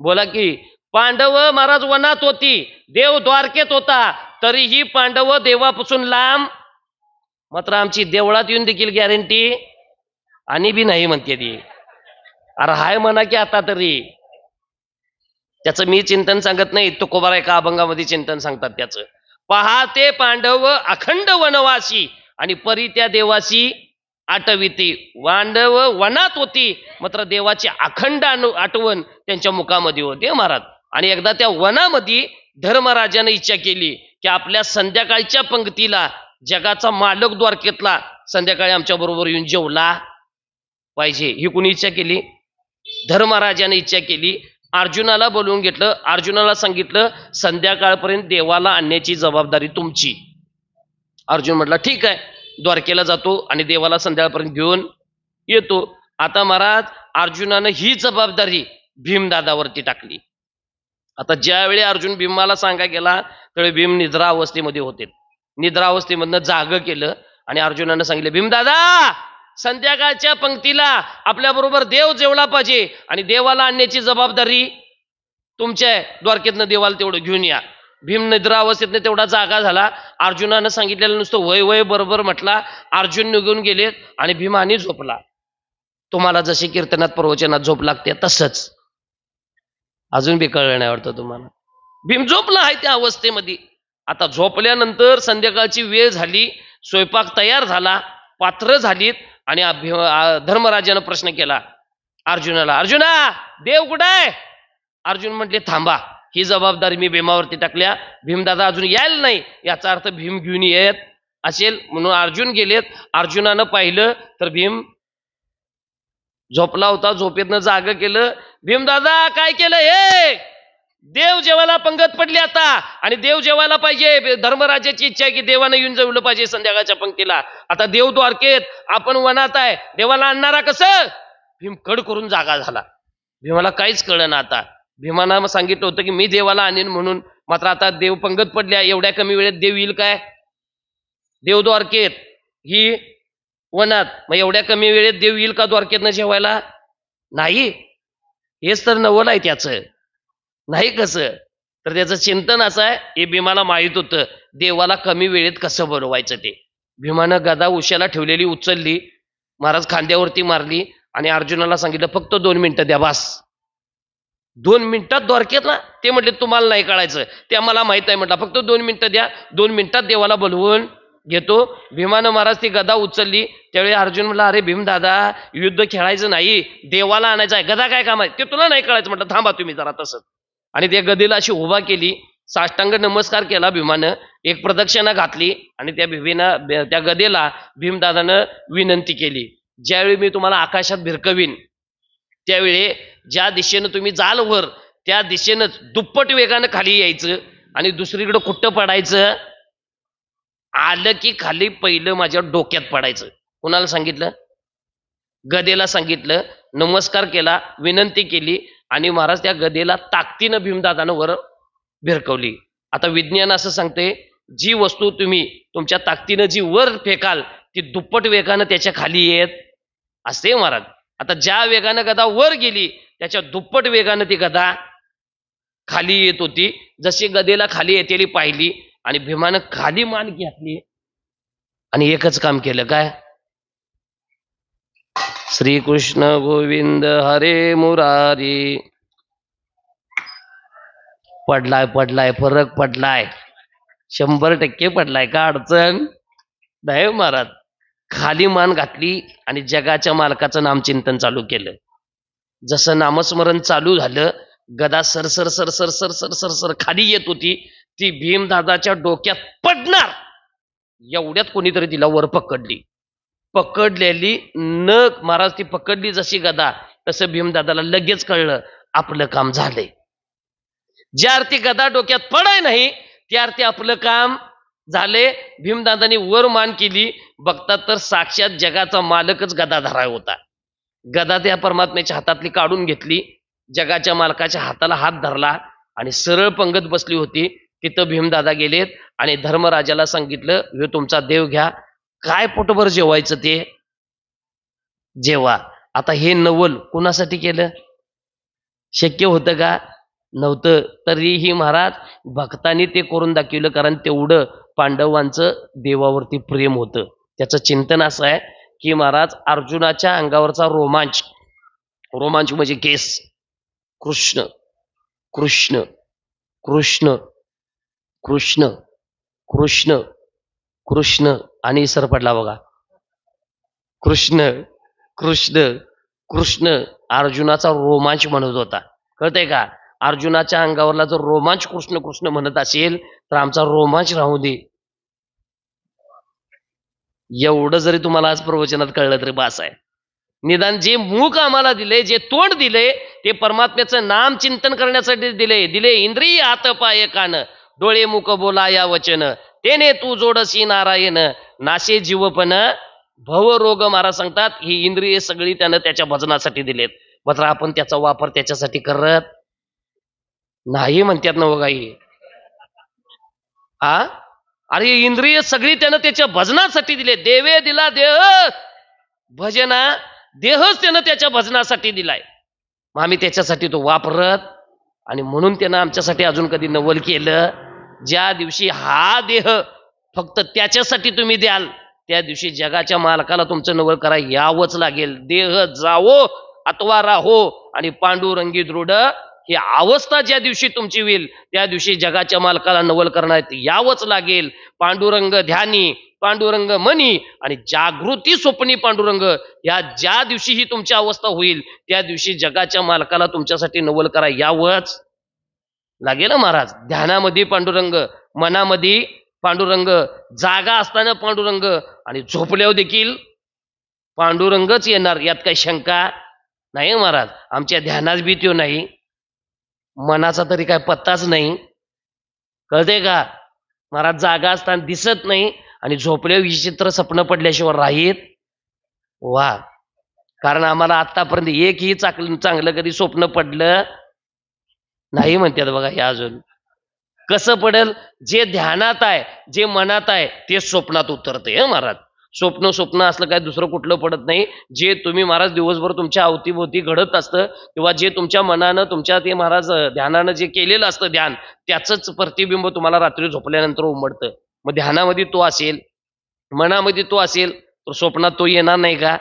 बोला की. पांडव महाराज वनात होती, देव द्वारकेत होता, तरीही पांडव देवापासून लांब. मात्र आमची देवळात येऊन देखील गॅरंटी आणि बी नाही म्हणते ती. अरे हाय म्हणा की आता तरी. त्याचं मी चिंतन सांगत नाही, तुकोबाराय एका अभंगामध्ये चिंतन सांगतात त्याचं. पहाते पांडव अखंड वनवासी आणि परी त्या देवासी आठविते. पांडव वनात होती मात्र देवाची अखंड आठवण त्यांच्या मुखामध्ये होते महाराज. आणि एकदा त्या वनामध्ये धर्मराजाने इच्छा केली की आपल्या संध्याकाळच्या पंक्तीला जगाचा मालक द्वारकेतला संध्याकाळी आमच्या बरोबर येऊन जेवला पाहिजे. ही कुणी इच्छा केली, धर्मराजाने इच्छा केली. अर्जुनाला बोलवून घेतलं, अर्जुनाला सांगितलं संध्याकाळपर्यंत देवाला आणण्याची जबाबदारी तुमची. अर्जुन म्हटला ठीक आहे, द्वारकेला जातो आणि देवाला संध्याकाळपर्यंत घेऊन येतो. आता महाराज अर्जुनानं ही जबाबदारी भीमदादावरती टाकली. आता ज्यावेळी अर्जुन भीमाला सांगायला गेला त्यावेळी भीम निद्रा अवस्थेमध्ये होते. निद्रा अवस्थेमधनं जाग केलं आणि अर्जुनानं सांगितलं, भीमदादा संध्याकाळच्या पंक्तीला आपल्या बरोबर देव जेवला पाहिजे आणि देवाला आणण्याची जबाबदारी तुमच्या आहे. द्वारकेतनं देवाला तेवढं घेऊन या. भीम निद्रा अवस्थेतनं तेवढा जागा झाला. अर्जुनानं सांगितलेलं नुसतं वय वय बरोबर म्हटला. अर्जुन निघून गेलेत आणि भीमानी झोपला. तुम्हाला जशी कीर्तनात प्रवचनात झोप लागते तसंच अजून बी कळलं नाही वाटतं तुम्हाला. भीम झोपला आहे त्या अवस्थेमध्ये. आता झोपल्यानंतर संध्याकाळची वेळ झाली, स्वयंपाक तयार झाला, पात्र झालीत आणि धर्मराजानं प्रश्न केला अर्जुनाला, अर्जुना देव कुठं आहे? अर्जुन म्हटले थांबा, ही जबाबदारी मी भीमावरती टाकल्या, भीमदादा अजून यायला नाही, याचा अर्थ भीम घेऊन येत असेल म्हणून अर्जुन गेलेत. अर्जुनानं पाहिलं तर भीम झोपला होता. झोपेतनं जाग केलं, भीमदादा काय केलं हे? देव जेवायला पंगत पडली आता आणि देव जेवायला पाहिजे. धर्मराजाची इच्छा आहे की देवानं येऊन जेवलं पाहिजे संध्याकाळच्या पंक्तीला. आता देव द्वारकेत, आपण वनात आहे, देवाला आणणारा कसं? भीम कड करून जागा झाला. भीमाला काहीच कळलं ना. आता भीमानं सांगितलं होतं की मी देवाला आणीन म्हणून, मात्र आता देव पंगत पडल्या, एवढ्या कमी वेळेत देव येईल काय? देव द्वारकेत, ही वनात, मग एवढ्या कमी वेळेत देव येईल का द्वारकेतनं जेवायला? नाही. हेच तर नवल आहे त्याचं. नाही कसं तर त्याचं चिंतन असं आहे, हे भीमाला माहित होतं देवाला कमी वेळेत कसं बोलवायचं ते. भीमानं गदा उशाला ठेवलेली उचलली, महाराज खांद्यावरती मारली आणि अर्जुनाला सांगितलं फक्त 2 मिनिटं द्या बास. 2 मिनिटात द्वारकेतला? ते म्हटले तुम्हाला नाही कळायचं, ते आम्हाला माहित आहे. म्हटलं फक्त 2 मिनिटं द्या, 2 मिनिटात देवाला बोलवून घेतो. भीमानं महाराज ती गदा उचलली. त्यावेळी अर्जुन म्हटला, अरे भीम दादा युद्ध खेळायचं नाही, देवाला आणायचं आहे, गदा काय काम आहे ते तुला नाही कळायचं. म्हटलं थांबा तुम्ही जरा तसंच. आणि त्या गदेला अशी उभा केली साष्टांग नमस्कार केला भीमानं, एक प्रदक्षिणा घातली आणि त्या गदेला भीमदादानं विनंती केली, ज्यावेळी मी तुम्हाला आकाशात भिरकवीन त्यावेळी ज्या दिशेनं तुम्ही जाल वर त्या दिशेनंच दुप्पट वेगानं खाली यायचं आणि दुसरीकडे कुठं पडायचं, आलं की खाली पहिलं माझ्या डोक्यात पडायचं. कुणाला सांगितलं? गदेला सांगितलं. नमस्कार केला, विनंती केली आणि महाराज त्या गदेला ताकदीनं भीमदादानं वर भिरकवली. आता विज्ञान असं सांगते, जी वस्तू तुम्ही तुमच्या ताकदीनं जी वर फेकाल ती दुप्पट वेगानं त्याच्या खाली येत असते महाराज. आता ज्या वेगानं गदा वर गेली त्याच्या दुप्पट वेगानं ती गदा खाली येत होती. जशी गदेला खाली येतेली पाहिली आणि भीमानं खाली मान घातली आणि एकच काम केलं. काय? श्रीकृष्ण गोविंद हरे मुरारी. पडलाय फरक पडलाय, 100% पडलाय. का अडचण नाही महाराज. खाली मान घातली आणि जगाच्या मालकाचं नामचिंतन चालू केलं. जसं नामस्मरण चालू झालं गदा sir sir sir sir sir sir sir sir खाली येत होती. ती भीमदादाच्या डोक्यात पडणार एवढ्यात कोणीतरी तिला वर पकडलेली न महाराज ती पकडली जशी गदा तसं भीमदादाला लगेच कळलं आपलं काम झालंय. ज्या अर्थी गदा डोक्यात पडाय नाही त्या अर्थी आपलं काम झाले. भीमदादानी वर मान केली, बघतात तर साक्षात जगाचा मालकच गदाधराय होता. गदा त्या परमात्म्याच्या हातातली काढून घेतली, जगाच्या मालकाच्या हाताला हात धरला आणि सरळ पंगत बसली होती. तिथं भीमदादा गेलेत आणि धर्मराजाला सांगितलं, ह्यो तुमचा देव घ्या, काय पोटभर जेवायचं ते जेवा. आता हे नवल कुणासाठी केलं? शक्य होतं का? नव्हतं. तरीही महाराज भक्तांनी ते करून दाखवलं, कारण तेवढं पांडवांचं देवावरती प्रेम होतं. त्याचं चिंतन असं आहे की महाराज अर्जुनाच्या अंगावरचा रोमांच म्हणजे केस, कृष्ण कृष्ण कृष्ण कृष्ण कृष्ण कृष्ण आणि इसर पडला बघा. कृष्ण कृष्ण कृष्ण अर्जुनाचा रोमांच म्हणत होता. कळतंय का? अर्जुनाच्या अंगावरला जर रोमांच कृष्ण कृष्ण म्हणत असेल तर आमचा रोमांच राहू दे. एवढं जरी तुम्हाला आज प्रवचनात कळलं तरी बास आहे. निदान जे मुख आम्हाला दिले, जे तोंड दिले ते परमात्म्याचं नाम चिंतन करण्यासाठी दिले. इंद्रिय हात पाय कान डोळे मुख बोला या वचन, तेने तू जोडसी नारायण नाशे जीवपण भव रोग. महाराज सांगतात ही इंद्रिय सगळी त्यानं त्याच्या भजनासाठी दिलेत, मात्र आपण त्याचा वापर त्याच्यासाठी करत नाही म्हणतात ना बघा. अरे इंद्रिय सगळी त्यानं त्याच्या भजनासाठी दिले. देवे दिला देह भजना, देहच त्यानं त्याच्या भजनासाठी दिलाय. मग आम्ही त्याच्यासाठी तो वापरत आणि म्हणून त्यानं आमच्यासाठी अजून कधी नवल केलं. ज्या दिवशी हा देह फक्त त्याच्यासाठी तुम्ही द्याल त्या दिवशी जगाच्या मालकाला तुमचं नवल करा यावंच लागेल. देह जावो अथवा राहो आणि पांडुरंगी दृढ ही अवस्था ज्या दिवशी तुमची होईल त्या दिवशी जगाच्या मालकाला नवल करण्यात यावंच लागेल. पांडुरंग ध्यानी, पांडुरंग मनी आणि जागृती स्वप्नी पांडुरंग, या ज्या दिवशी ही तुमची अवस्था होईल त्या दिवशी जगाच्या मालकाला तुमच्यासाठी नवल करा यावंच लागेल. महाराज ध्यानामध्ये पांडुरंग, मनामध्ये पांडुरंग, जागा असताना पांडुरंग आणि झोपल्यावर देखील पांडुरंगच येणार, यात काही शंका नाही. महाराज आमच्या ध्यानात बी त्यो नाही, मनाचा तरी काय पत्ताच नाही. कळते का? महाराज जागा असताना दिसत नाही आणि झोपल्यावर विचित्र स्वप्न पडल्याशिवाय राहीत वा. कारण आम्हाला आतापर्यंत एकही चांगलं कधी स्वप्न पडलं नाही म्हणतात बघा. हे अजून कसं पडेल? जे ध्यानात आहे, जे मनात आहे ते स्वप्नात उतरते. महाराज स्वप्न असलं काय दुसरं कुठलं पडत नाही. जे तुम्ही महाराज दिवसभर तुमच्या अवतीभोवती घडत असतं किंवा जे तुमच्या मनानं तुमच्या ते महाराज ध्यानानं जे केलेलं असतं ध्यान, त्याचंच प्रतिबिंब तुम्हाला रात्री झोपल्यानंतर उमटतं. मग ध्यानामध्ये तो असेल, मनामध्ये तो असेल तर स्वप्नात तो येणार नाही का?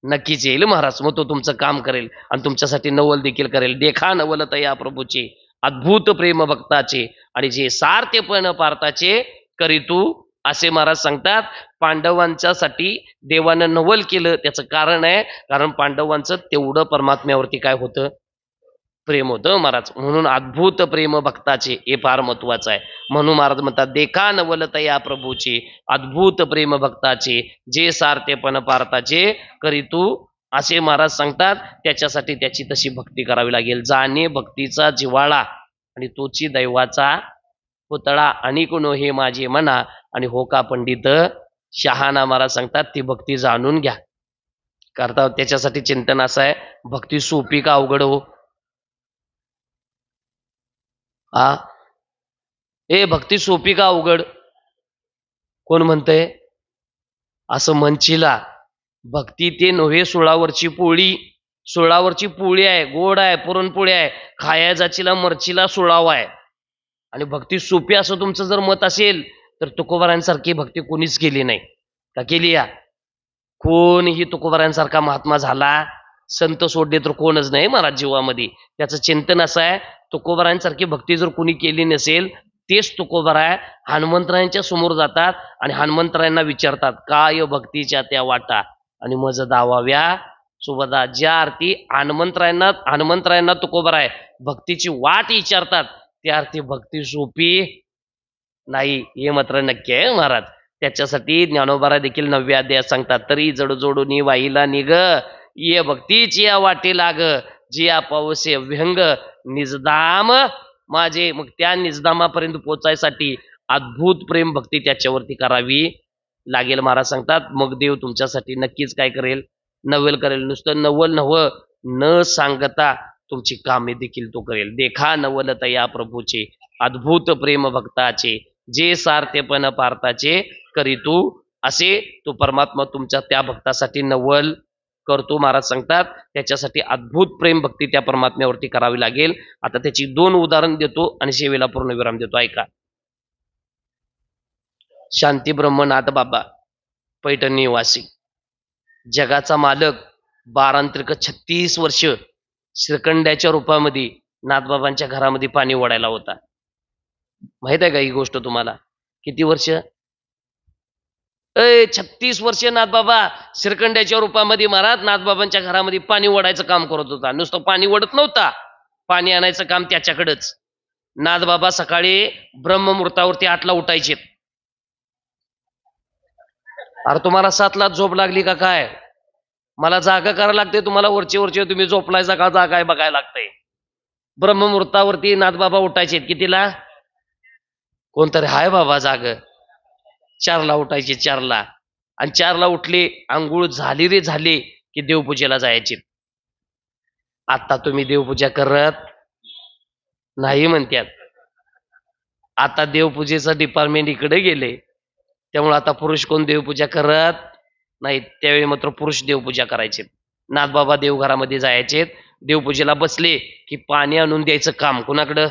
नक्कीच येईल महाराज. मग तो तुमचं काम करेल आणि तुमच्यासाठी नवल देखील करेल. देखा नवलत या प्रभूचे अद्भुत प्रेम भक्ताचे आणि जे सार्थेपण पार्थाचे करीतू, असे महाराज सांगतात. पांडवांच्यासाठी देवानं नवल केलं त्याचं कारण आहे, कारण पांडवांचं तेवढं परमात्म्यावरती काय होतं? प्रेम होतं महाराज. म्हणून अद्भुत प्रेम भक्ताचे हे फार महत्वाचं आहे. म्हणून महाराज म्हणतात देखा नवलत या प्रभूचे अद्भुत प्रेम भक्ताचे जे सारतेपण पारताचे करी तू असे महाराज सांगतात. त्याच्यासाठी त्याची तशी भक्ती करावी लागेल. जाणे भक्तीचा जिव्हाळा आणि तोची दैवाचा पुतळा आणि कुणो हे माझे म्हणा आणि हो का पंडित शहाणा महाराज सांगतात ती भक्ती जाणून घ्या. करता त्याच्यासाठी चिंतन असं आहे भक्ती सोपी का अवघड हो. ए भक्ती सोपी का अवघड कोण म्हणतंय असं म्हणशीला. भक्ती ते नव्हे सोळावरची पोळी. सोळावरची पोळी आहे, गोड आहे, पुरणपोळी आहे, खाया जाचीला मरचीला सोळावा आहे. आणि भक्ती सोपी असं तुमचं जर मत असेल तर तुकोबारांसारखी भक्ती कोणीच केली नाही का केली या. कोणीही तुकोबारांसारखा महात्मा झाला संत सोडले तर कोणच नाही महाराज जीवामध्ये. त्याचं चिंतन असं आहे तुकोबारांसारखी भक्ती जर कोणी केली नसेल तेच तुकोबाराय हनुमंतरायांच्या समोर जातात आणि हनुमंतरायांना विचारतात काय भक्तीच्या त्या वाटा आणि मज दावाव्या सुबदा. ज्या आरती हनुमंतरायांना तुकोबाराय भक्तीची वाट विचारतात त्या अर्थी भक्ती सोपी नाही हे मात्र नक्की आहे महाराज. त्याच्यासाठी ज्ञानोबारा देखील 9व्या अध्यायात सांगतात तरी जड जोडून वाईला निग ये भक्तीची या वाटे लाग जिया पावसे व्यंग निजदाम माझे. मग त्या निजदामापर्यंत पोचायसाठी अद्भुत प्रेम भक्ती त्याच्यावरती करावी लागेल महाराज सांगतात. मग देव तुमच्यासाठी नक्कीच काय करेल नवल करेल. नुसतं नवल नव्ह न सांगता तुमची कामे देखील तो करेल. देखा नवलत या प्रभूचे अद्भुत प्रेम भक्ताचे जे सारतेपण पारताचे करी तू असे तो परमात्मा तुमच्या त्या भक्तासाठी नवल करतो महाराज सांगतात. त्याच्यासाठी अद्भुत प्रेम भक्ती त्या परमात्म्यावरती करावी लागेल. आता त्याची 2 उदाहरण देतो आणि सेवेला पूर्णविराम देतो. ऐका. शांती ब्रह्मनाथ बाबा पैठण निवासी जगाचा मालक 36 वर्ष श्रीखंड्याच्या रूपामध्ये नाथबाबांच्या घरामध्ये पाणी ओढायला होता. माहित आहे का ही गोष्ट तुम्हाला. किती वर्ष 36 वर्ष नाथबाबा श्रीखंड्याच्या रूपामध्ये महाराज नाथबाबांच्या घरामध्ये पाणी ओढायचं काम करत होता. नुसतं पाणी ओढत नव्हता, पाणी आणायचं काम त्याच्याकडेच. नाथबाबा सकाळी ब्रह्ममुहूर्तावरती 8ला उठायचे. अरे तुम्हाला 7ला झोप लागली का काय. मला जागा करायला लागते तुम्हाला. वरचे तुम्ही झोपलायचा का जागा आहे बघायला लागतंय. ब्रह्ममुहूर्तावरती नाथबाबा उठायचे. कितीला कोणतरी हाय बाबा जाग. 4ला उठायचे. 4ला आणि 4ला उठले आंघोळ झाली रे झाली की देवपूजेला जायचे. आता तुम्ही देवपूजा करत नाही म्हणतात. आता देवपूजेचं डिपार्टमेंट इकडे गेले त्यामुळे आता पुरुष कोण देवपूजा करत नाहीत. त्यावेळी मात्र पुरुष देवपूजा करायचे. नाथबाबा देवघरामध्ये जायचे. देवपूजेला बसले की पाणी आणून द्यायचं काम कुणाकडं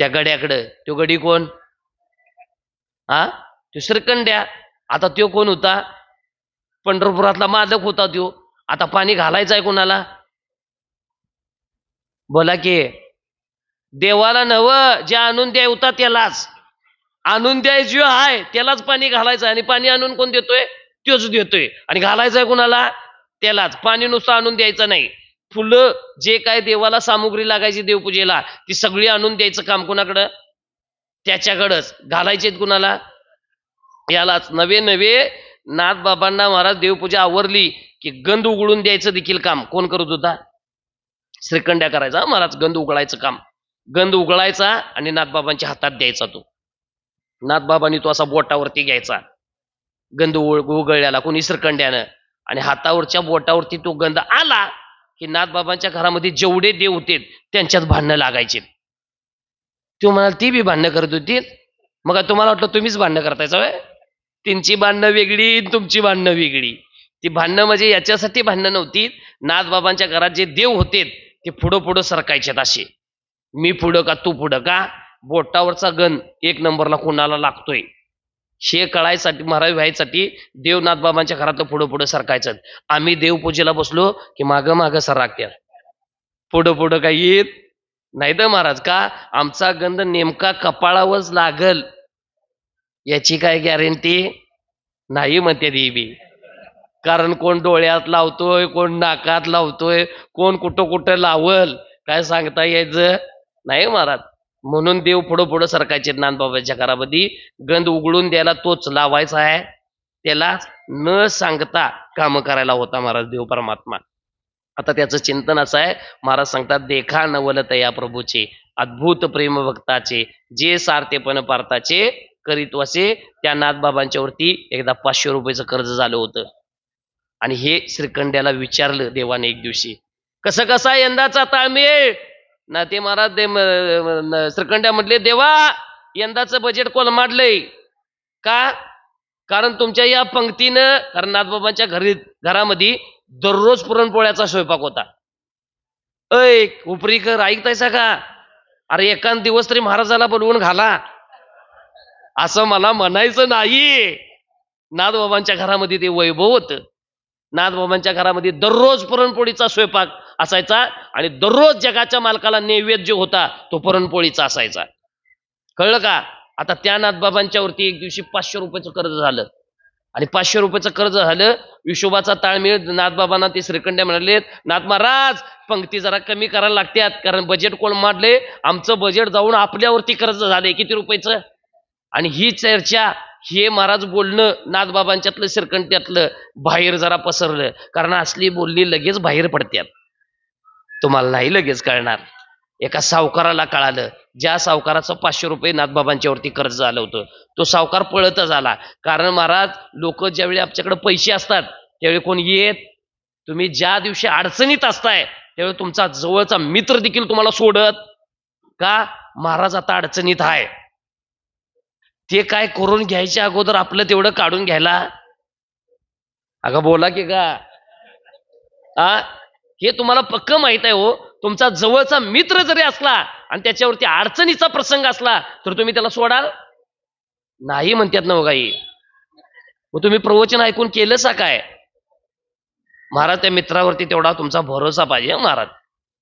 त्या गड्याकडं. तो गडी कोण तो श्रीखंड्या. आता तो कोण होता पंढरपुरातला मालक होता तो. आता पाणी घालायचं आहे कोणाला बोला की. देवाला नव जे आणून द्याय होता त्यालाच आणून द्याय जो आहे त्यालाच पाणी घालायचं आणि पाणी आणून कोण देतोय तोच देतोय आणि घालायचंय कोणाला त्यालाच. पाणी नुसतं आणून द्यायचं नाही. फुलं जे काय देवाला सामुग्री लागायची देवपूजेला ती सगळी आणून द्यायचं काम कोणाकडं त्याच्याकडंच. घालायचे कुणाला यालाच. नवे नाथबाबांना महाराज देवपूजा आवरली की गंध उघडून द्यायचं देखील काम कोण करत होता श्रीखंड्या करायचा महाराज. गंध उघडायचं काम. गंध उघडायचा आणि नाथबाबांच्या हातात द्यायचा. तो नाथबाबांनी तो असा बोटावरती घ्यायचा गंध उघडल्याला कोणी श्रीखंड्यानं आणि हातावरच्या बोटावरती तो गंध आला की नाथबाबांच्या घरामध्ये जेवढे देव होते त्यांच्यात भांडणं लागायचे. तो म्हणाल ती बी भांडणं करत होती. मग तुम्हाला वाटलं तुम्हीच भांडणं करतायचा वय. त्यांची भांडणं वेगळी तुमची भांडणं वेगळी. ती भांडणं म्हणजे याच्यासाठी भांडणं नव्हती. नाथबाबांच्या घरात जे देव होते ते पुढं सरकायचे. असे मी पुढं का तू पुढं का. बोटावरचा गण 1 नंबरला कोणाला लागतोय हे कळायसाठी महाराज व्हायसाठी देव नाथबाबांच्या घरातलं पुढं सरकायचं. आम्ही देवपूजेला बसलो की मागं सरकत्यात. पुढं काय येत नाही तर महाराज का आमचा गंध नेमका कपाळावरच लागल याची काय गॅरंटी नाही म्हणते देवी. कारण कोण डोळ्यात लावतोय, कोण नाकात लावतोय, कोण कुठं कुठं लावल काय सांगता यायचं नाही महाराज. म्हणून देव पुढं पुढं सरकायचे नाथबाबाच्या घरामध्ये. गंध उघडून द्यायला तोच लावायचा आहे, त्याला न सांगता काम करायला होता महाराज देव परमात्मा. आता त्याचं चिंतन असं आहे, महाराज सांगतात देखा नवलत या प्रभूचे अद्भुत प्रेम भक्ताचे, जे सारतेपण पार्थाचे करीत्वाचे. त्या नाथबाबांच्या वरती एकदा 500 रुपयाचं कर्ज झालं होतं आणि हे श्रीखंड्याला विचारलं देवाने एक दिवशी, कसं कसा यंदाचा ताळमेळ ना. ते महाराज श्रीखंड्या म्हटले, देवा यंदाचं बजेट कोलमाडलंय. का? कारण तुमच्या या पंक्तीनं, कारण नाथबाबांच्या घरामध्ये दररोज पुरणपोळ्याचा स्वयंपाक होता. ऐ उपरीकर ऐकतायसा का? अरे एकान दिवस तरी महाराजाला बोलवून घाला, असं मला म्हणायचं नाही. नाथबाबांच्या घरामध्ये ते वैभव होतं. नाथबाबांच्या घरामध्ये दररोज पुरणपोळीचा स्वयंपाक असायचा आणि दररोज जगाच्या मालकाला नैवेद्य होता तो पुरणपोळीचा असायचा. कळलं का? आता त्या नाथबाबांच्या वरती एक दिवशी 500 रुपयाचं कर्ज झालं आणि 500 रुपयाचं कर्ज झालं. विशोबाचा ताळमेळ नाथबाबांना ते श्रीखंड्या म्हणाले, नाथ महाराज पंक्ती जरा कमी करायला लागतात, कारण बजेट कोलमाडले, आमचं बजेट जाऊन आपल्यावरती कर्ज झाले किती रुपयाचं. आणि ही चर्चा, हे महाराज बोलणं नाथबाबांच्यातलं श्रीखंड्यातलं बाहेर जरा पसरलं, कारण असली बोलणी लगेच बाहेर पडतात, तुम्हाला नाही लगेच कळणार. एका सावकाराला कळालं, ज्या सावकाराचं 500 रुपये नाथबाबांच्या वरती कर्ज झालं होतं, तो सावकार पळतच आला. कारण महाराज लोक ज्यावेळी आमच्याकडे पैसे असतात त्यावेळी कोण येत, तुम्ही ज्या दिवशी अडचणीत असताय त्यावेळी तुमचा जवळचा मित्र देखील तुम्हाला सोडत का? महाराज आता अडचणीत आहे, ते काय करून घ्यायच्या अगोदर आपलं तेवढं काढून घ्यायला. अगं बोला की का? हे तुम्हाला पक्क माहित आहे हो. तुमचा जवळचा मित्र जरी असला आणि त्याच्यावरती अडचणीचा प्रसंग असला तर तुम्ही त्याला सोडाल नाही, म्हणतात ना काही. मग तुम्ही प्रवचन ऐकून केलं काय? महाराज त्या मित्रावरती तेवढा तुमचा भरोसा पाहिजे महाराज.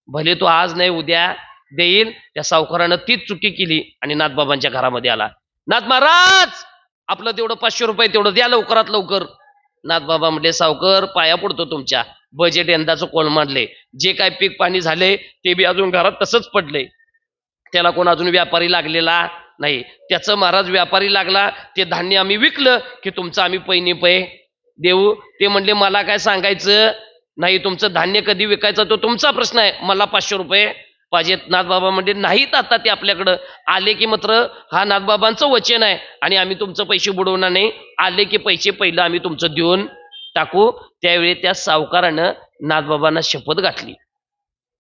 भले तो आज नाही उद्या देईल. त्या सावकारानं तीच चुकी केली आणि नाथबाबांच्या घरामध्ये आला. नाथ महाराज आपलं तेवढं 500 रुपये तेवढं द्या लवकरात लवकर. नाथबाबा म्हटले, सावकर पाया पडतो तुमच्या, बजेट यंदाचं कोलमाडले, जे काय पीक पाणी झाले ते बी अजून घरात तसंच पडले, त्याला कोण अजून व्यापारी लागलेला नाही. त्याचं महाराज व्यापारी लागला, ते धान्य आम्ही विकलं की तुमचं आम्ही पैनी पै देऊ. ते म्हणले मला काय सांगायचं नाही, तुमचं धान्य कधी विकायचं तो तुमचा प्रश्न आहे, मला 500 रुपये पाहिजेत. नाथबाबा म्हणजे नाहीत आता ते आपल्याकडं, आले की मात्र हा नाथबाबांचं वचन आहे आणि आम्ही तुमचं पैसे बुडवणार नाही, आले की पैसे पहिलं आम्ही तुमचं देऊन टाकू. त्यावेळी त्या सावकारानं नाथबाबांना शपथ घातली.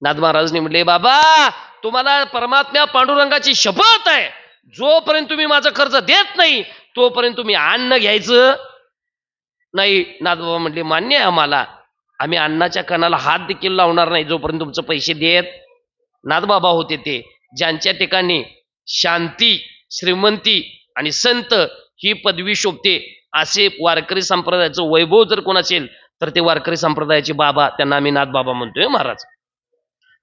नाथ महाराजांनी म्हटले, बाबा तुम्हाला परमात्म्या पांडुरंगाची शपथ आहे, जोपर्यंत तुम्ही माझं कर्ज देत नाही तोपर्यंत तुम्ही अन्न घ्यायचं नाही. नाथबाबा म्हटले, मान्य आहे आम्हाला, आम्ही अन्नाच्या कणाला हात देखील लावणार नाही जोपर्यंत तुमचं पैसे देत. नाथबाबा होते ते ज्यांच्या ठिकाणी शांती, श्रीमंती आणि संत ही पदवी शोभते. असे वारकरी संप्रदायाचं वैभव जर कोण असेल तर ते वारकरी संप्रदायाचे बाबा, त्यांना आम्ही नाथबाबा म्हणतोय महाराज.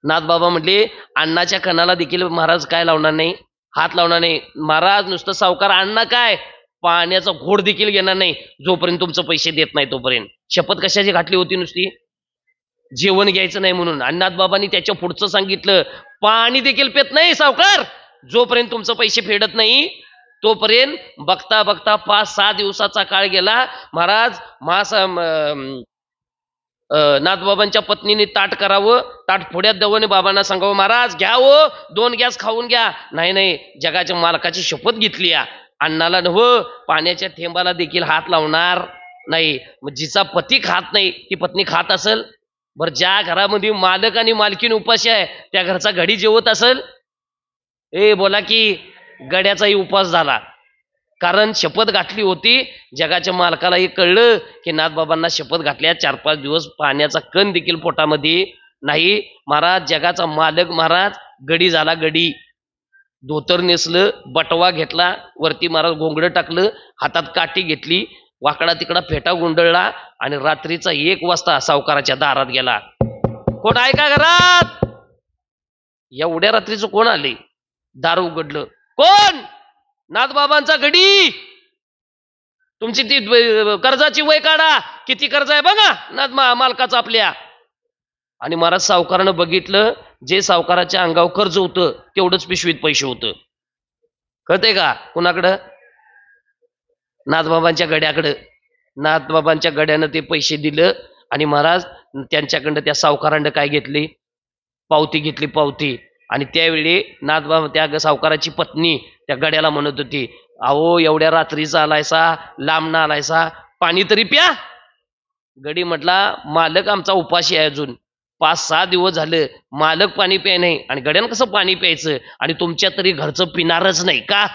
नाथबाबा म्हटले, अन्नाच्या कणाला देखील महाराज काय लावणार नाही, हात लावणार नाही. महाराज नुसतं सावकार अण्णा काय पाण्याचा घोड देखील घेणार नाही जोपर्यंत तुमचं पैसे देत नाही तोपर्यंत. शपथ कशाची घातली होती? नुसती जेवण घ्यायचं नाही म्हणून. आणि नाथबाबांनी त्याच्या पुढचं सांगितलं, पाणी देखील पेत नाही सावकार जोपर्यंत तुमचं पैसे फेडत नाही तोपर्यंत. बघता बघता 5-6 दिवसाचा काळ गेला. महाराज नाथबाबांच्या पत्नीने ताट करावं, ताट पुढ्यात दवने बाबांना सांगावं, महाराज घ्या हो 2 गॅस खाऊन घ्या. नाही नाही, जगाच्या मालकाची शपथ घेतली, अण्णाला नव्ह पाण्याच्या थेंबाला देखील हात लावणार नाही. मग जिचा पती खात नाही ती पत्नी खात असेल? बरं, ज्या घरामध्ये मालक आणि मालकीन उपाशी आहे त्या घरचा घडी जेवत असेल? बोला की गड्याचाही उपवास झाला, कारण शपथ घातली होती. जगाच्या मालकालाही कळलं की नाथबाबांना शपथ घातल्या, 4-5 दिवस पाण्याचा कण देखील पोटामध्ये नाही. महाराज जगाचा मालक महाराज गडी झाला. गडी धोतर नेसलं, बटवा घेतला, वरती महाराज घोंगडं टाकलं, हातात काठी घेतली, वाकडा तिकडा फेटा गुंडळला आणि रात्रीचा 1 वाजता सावकाराच्या दारात गेला. कोण आहे का घरात? एवढ्या रात्रीचं कोण आले? दार उघडलं. कोण? नाथबाबांचा गडी. तुमची ती कर्जाची वय काढा, किती कर्ज आहे बघा ना मालकाचं आपल्या. आणि महाराज सावकारानं बघितलं, जे सावकाराच्या अंगावर कर्ज होतं तेवढंच पिशवीत पैसे होतं. कळतंय का? कुणाकडं? नाथबाबांच्या गड्याकडं. नाथबाबांच्या गड्यानं ते पैसे दिलं आणि महाराज त्यांच्याकडं त्या सावकारानं काय घेतली? पावती घेतली, पावती. आणि त्यावेळी नाथबाबा त्या सावकाराची पत्नी त्या गड्याला म्हणत होती, अहो एवढ्या रात्रीचा आलायसा, लांबना आलायसा, पाणी तरी प्या. गडी म्हटला, मालक आमचा उपाशी आहे, अजून 5-6 दिवस झालं मालक पाणी प्याय नाही आणि गड्यानं कसं पाणी प्यायचं, आणि तुमच्या तरी घरचं पिणारच नाही का?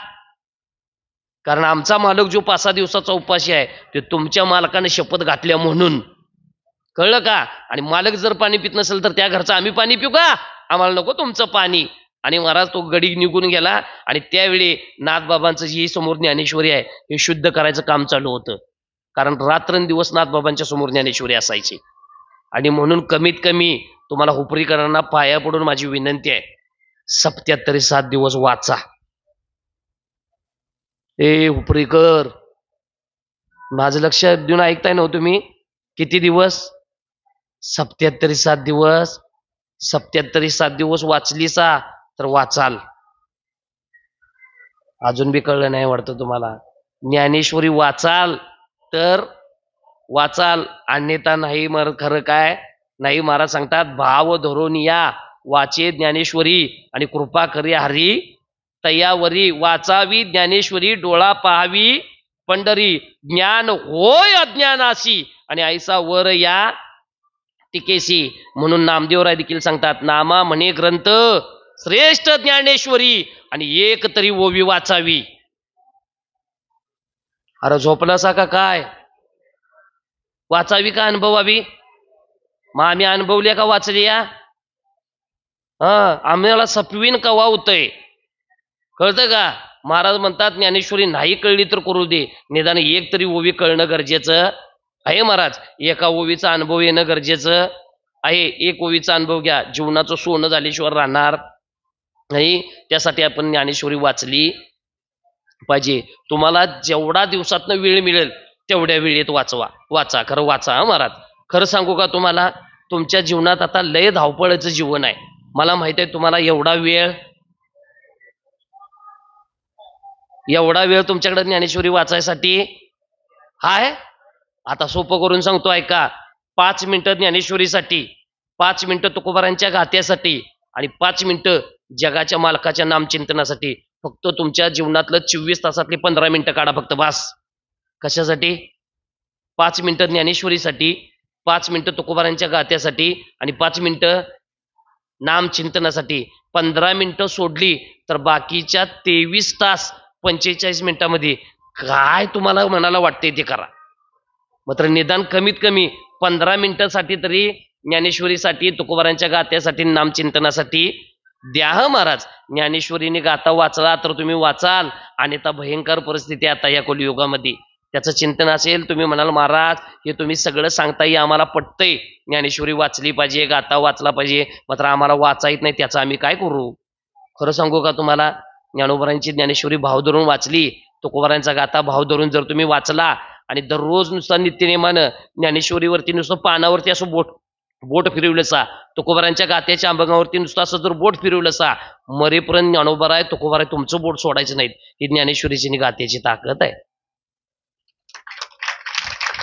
कारण आमचा मालक जो 5-6 दिवसाचा उपाशी आहे ते तुमच्या मालकाने शपथ घातल्या म्हणून. कळलं का? आणि मालक जर पाणी पित नसेल तर त्या घरचं आम्ही पाणी पिऊ का? आम्हाला नको तुमचं पाणी. आणि महाराज तो गडी निघून गेला. आणि त्यावेळी नाथबाबांचं जी समोर ज्ञानेश्वरी आहे हे शुद्ध करायचं काम चालू होतं. कारण रात्रंदिवस नाथबाबांच्या समोर ज्ञानेश्वरी असायची. आणि म्हणून कमीत कमी तुम्हाला हुपरीकरांना पाया पडून माझी विनंती आहे, 77 दिवस वाचा. ए हुपरीकर, माझं लक्ष देऊन ऐकताय ना तुम्ही? किती दिवस? 77 दिवस. 77 दिवस वाचलीसा तर वाचाल. अजून बी कळलं नाही वाटतं तुम्हाला? ज्ञानेश्वरी वाचाल तर वाचाल, अन्यथा नाही. मर खरं काय नाही. महाराज सांगतात, भाव धरून या वाचे ज्ञानेश्वरी आणि कृपा करी हरी तयावरी. वाचावी ज्ञानेश्वरी, डोळा पाहावी पंढरी. ज्ञान होय अज्ञानाशी आणि ऐसा वर या टिकेसी. म्हणून नामदेवराय देखील सांगतात, नामा म्हणे ग्रंथ श्रेष्ठ ज्ञानेश्वरी आणि एक तरी ओवी वाचावी. अरे झोपलासा का काय? वाचावी का अनुभवावी? मग आम्ही अनुभवल्या का वाचल्या? आम्हाला सपवीन कवा होतंय, कळतं का? महाराज म्हणतात, ज्ञानेश्वरी नाही कळली तर करू दे, निदान एक तरी ओवी कळणं गरजेचं आहे. महाराज एका ओवीचा अनुभव येणं गरजेचं आहे. एक ओवीचा अनुभव घ्या, जीवनाचं सोनं झाल्याशिवाय राहणार नाही. त्यासाठी आपण ज्ञानेश्वरी वाचली पाहिजे. तुम्हाला जेवढा दिवसातनं वेळ मिळेल तेवढ्या वेळेत वाचा. खरं वाचा महाराज. खरं सांगू का तुम्हाला, तुमच्या जीवनात आता लय धावपळीचं जीवन आहे. मला माहित आहे तुम्हाला एवढा वेळ तुमच्याकडे ज्ञानेश्वरी वाचायसाठी हाय. आता सोपं करून सांगतो ऐका. 5 मिनिटं ज्ञानेश्वरीसाठी, 5 मिनिटं तुकोबारांच्या गात्यासाठी आणि 5 मिनिटं जगाच्या मालकाच्या नामचिंतनासाठी. फक्त तुमच्या जीवनातलं 24 तासातली 15 मिनिटं काढा फक्त, बस. कशासाठी? 5 मिनिटं ज्ञानेश्वरीसाठी, 5 मिनिटं तुकोबारांच्या गात्यासाठी आणि 5 मिनिटं नामचिंतनासाठी. 15 मिनिटं सोडली तर बाकीच्या 23 तास 45 मिनिटांमध्ये काय तुम्हाला मनाला वाटते ते करा. मात्र निदान कमीत कमी 15 मिनिटांसाठी तरी ज्ञानेश्वरीसाठी, तुकोबारांच्या गात्यासाठी, नामचिंतनासाठी द्या. महाराज ज्ञानेश्वरीने गाता वाचला तर तुम्ही वाचाल. आणि आता भयंकर परिस्थिती आता या कलियुगामध्ये. त्याचं चिंतन असेल, तुम्ही म्हणाल महाराज हे तुम्ही सगळं सांगताय आम्हाला पटतंय, ज्ञानेश्वरी वाचली पाहिजे, गाता वाचला पाहिजे, मात्र आम्हाला वाचा येत नाही, त्याचं आम्ही काय करू? खरं सांगू का तुम्हाला, ज्ञानोबारांची ज्ञानेश्वरी भाव धरून वाचली, तुकोबारांचा गाता भाव धरून जर तुम्ही वाचला आणि दररोज नुसता नित्यनेमानं ज्ञानेश्वरीवरती नुसतं पानावरती असं बोट फिरवलंसा, तुकोबारांच्या गात्याच्या अंबगावरती नुसतं असं जर बोट फिरवलंसा, मरेपर्यंत ज्ञानोबार आहे तुकोबार आहे तुमचं बोट सोडायचं नाहीत. ही ज्ञानेश्वरीची गात्याची ताकद आहे.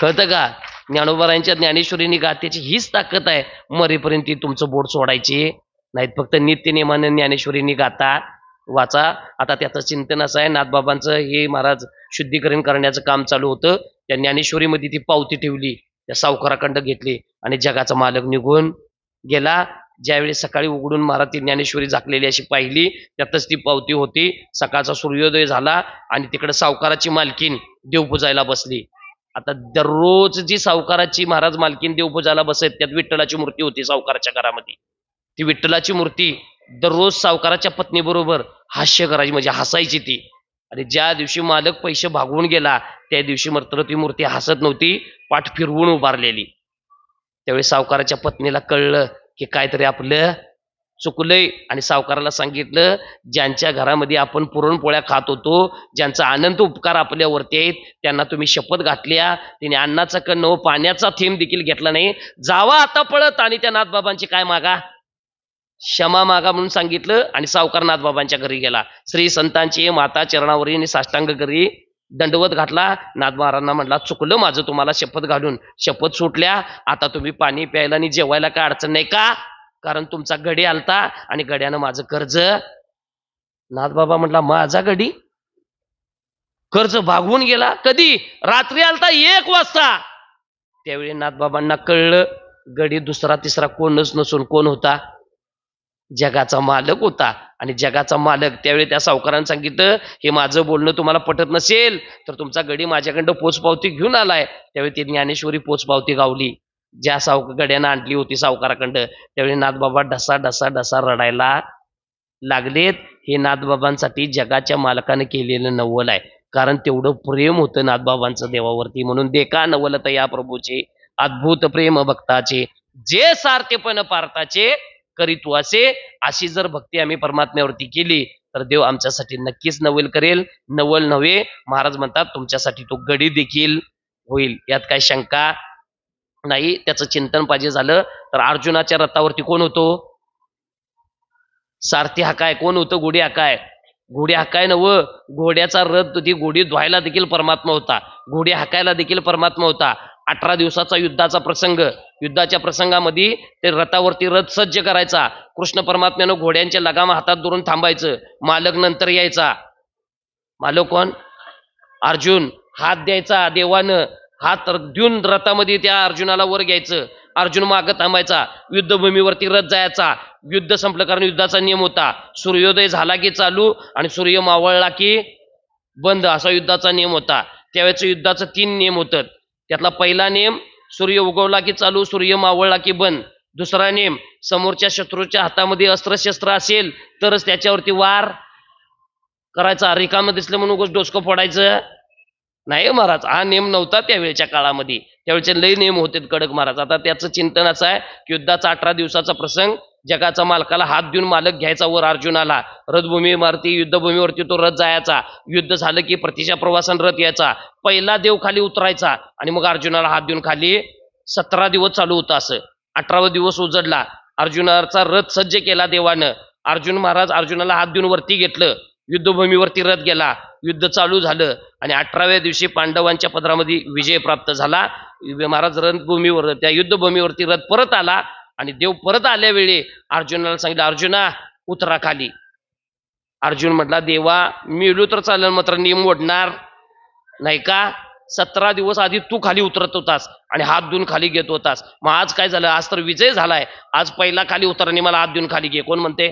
कळतं का? ज्ञानोबारांच्या ज्ञानेश्वरीनी गात्याची हीच ताकद आहे. मरेपर्यंत ती तुमचं बोट सोडायची नाहीत. फक्त नित्यनेमानं ज्ञानेश्वरीनी गाता वाचा. आता त्याचं चिंतन असं आहे, नाथबाबांचं हे महाराज शुद्धीकरण करण्याचं काम चालू होतं. त्या ज्ञानेश्वरीमध्ये ती पावती ठेवली, त्या सावकाराखंड घेतली आणि जगाचा मालक निघून गेला. ज्यावेळी सकाळी उघडून महाराज ती ज्ञानेश्वरी झाकलेली अशी पाहिली, त्यातच ती पावती होती. सकाळचा सूर्योदय झाला आणि तिकडे सावकाराची मालकीन देवपूजायला बसली. आता दररोज जी सावकाराची महाराज मालकीन देवपूजाला बसत, त्यात विठ्ठलाची मूर्ती होती सावकाराच्या घरामध्ये. ती विठ्ठलाची मूर्ती दररोज सावकाराच्या पत्नीबरोबर हास्य करायची, म्हणजे हसायची ती. आणि ज्या दिवशी मालक पैसे भागवून गेला त्या दिवशी मात्र ती मूर्ती हसत नव्हती, पाठ फिरवून उभारलेली. त्यावेळी सावकाराच्या पत्नीला कळलं की काहीतरी आपलं चुकलंय आणि सावकाराला सांगितलं, ज्यांच्या घरामध्ये आपण पुरणपोळ्या खात होतो, ज्यांचा अनंत उपकार आपल्यावरती आहेत, त्यांना तुम्ही शपथ घातल्या, तिने अन्नाचा कण पाण्याचा थेंब देखील घेतला नाही. जावा आता पळत आणि त्या नाथबाबांची काय मागा, क्षमा मागा म्हणून सांगितलं आणि सावकार नाथबाबांच्या घरी गेला. श्री संतांची माता चरणावरी साष्टांग करी दंडवत घातला. नाथ महाराजांना म्हटला, चुकलं माझं तुम्हाला शपथ घालून. शपथ सुटल्या, आता तुम्ही पाणी प्यायला आणि जेवायला काय अडचण नाही का, कारण तुमचा गडी आलता आणि गड्यानं माझं कर्ज. नाथबाबा म्हटला, माझा गडी कर्ज भागवून गेला कधी, रात्री आलता 1 वाजता. त्यावेळी नाथबाबांना कळलं, गडी दुसरा तिसरा कोणच नसून कोण होता, जगाचा मालक होता. आणि जगाचा मालक त्यावेळी त्या सावकारानं सांगितलं, हे माझं बोलणं तुम्हाला पटत नसेल तर तुमचा गडी माझ्याकडं पोचपावती घेऊन आलाय. त्यावेळी ती ज्ञानेश्वरी पोचपावती गावली, ज्या गड्यानं आणली होती सावकाराकडं. त्यावेळी नाथबाबा ढसा ढसा ढसा रडायला लागलेत. हे नाथबाबांसाठी जगाच्या मालकानं केलेलं नवल आहे, कारण तेवढं प्रेम होतं नाथबाबांचं देवावरती. म्हणून देखा नवलत या प्रभूचे अद्भुत प्रेम भक्ताचे, जे सार्थेपण पार्थाचे करीतू असे. अशी जर भक्ती आम्ही परमात्म्यावरती केली तर देव आमच्यासाठी नक्कीच नवल करेल. नवल नव्हे, महाराज म्हणतात तुमच्यासाठी तो गडी देखील होईल, यात काही शंका नाही. त्याचं चिंतन पाहिजे झालं तर अर्जुनाच्या रथावरती कोण होतो, सारथी हा काय, कोण होतं, घोडी हा काय. घोडी हाकाय नव, घोड्याचा रथ, ती घोडी धुवायला देखील परमात्मा होता, घोडी हाकायला देखील परमात्मा होता. 18 दिवसाचा युद्धाचा प्रसंग, युद्धाच्या प्रसंगामध्ये ते रथावरती रथ सज्ज करायचा. कृष्ण परमात्म्यानं घोड्यांच्या लगाम हातात धरून थांबायचं, मालक नंतर यायचा. मालक कोण, अर्जुन. हात द्यायचा देवानं, हात देऊन रथामध्ये त्या अर्जुनाला वर घ्यायचं. अर्जुन मागं थांबायचा, युद्धभूमीवरती रथ जायचा. युद्ध संपलं, कारण युद्धाचा नियम होता, सूर्योदय झाला की चालू आणि सूर्य मावळला की बंद, असा युद्धाचा नियम होता. त्यावेळेचं युद्धाचं 3 नियम होतं. त्यातला पहिला नियम, सूर्य उगवला की चालू, सूर्य मावळला की बंद. दुसरा नियम, समोरच्या शत्रूच्या हातामध्ये अस्त्रशस्त्र असेल तरच त्याच्यावरती वार करायचा, रिकामं दिसलं म्हणून उगाच डोसकं फोडायचं नाही महाराज. हा नियम नव्हता त्यावेळेच्या काळामध्ये, त्यावेळेचे लय नियम होते कडक महाराज. आता त्याचं चिंतन असं आहे की युद्धाचा 18 दिवसाचा प्रसंग, जगाचा मालकाला हात देऊन मालक घ्यायचा वर अर्जुनाला, रथभूमीवरती युद्धभूमीवरती तो रथ जायचा. युद्ध झालं की प्रतीच्या प्रवासानं रथ यायचा, पहिला देव खाली उतरायचा आणि मग अर्जुनाला हात देऊन खाली. 17 दिवस चालू होतं असं. 18वा दिवस उजडला, अर्जुनाचा रथ सज्ज केला देवानं. अर्जुन महाराज अर्जुनाला हात देऊन वरती घेतलं, युद्धभूमीवरती रथ गेला, युद्ध चालू झालं आणि 18व्या दिवशी पांडवांच्या पदरामध्ये विजय प्राप्त झाला. महाराज रणभूमीवर, त्या युद्धभूमीवरती रथ परत आला आणि देव परत आल्या वेळी अर्जुनाला सांगितलं, अर्जुना उतरा खाली. अर्जुन म्हटला, देवा मिळू तर चालेल, मात्र नियम ओढणार नाही का. 17 दिवस आधी तू खाली उतरत होतास आणि हात देऊन खाली घेत होतास, मग आज काय झालं, आज तर विजय झालाय, आज पहिला खाली उतरणी मला हात देऊन खाली घे. कोण म्हणते,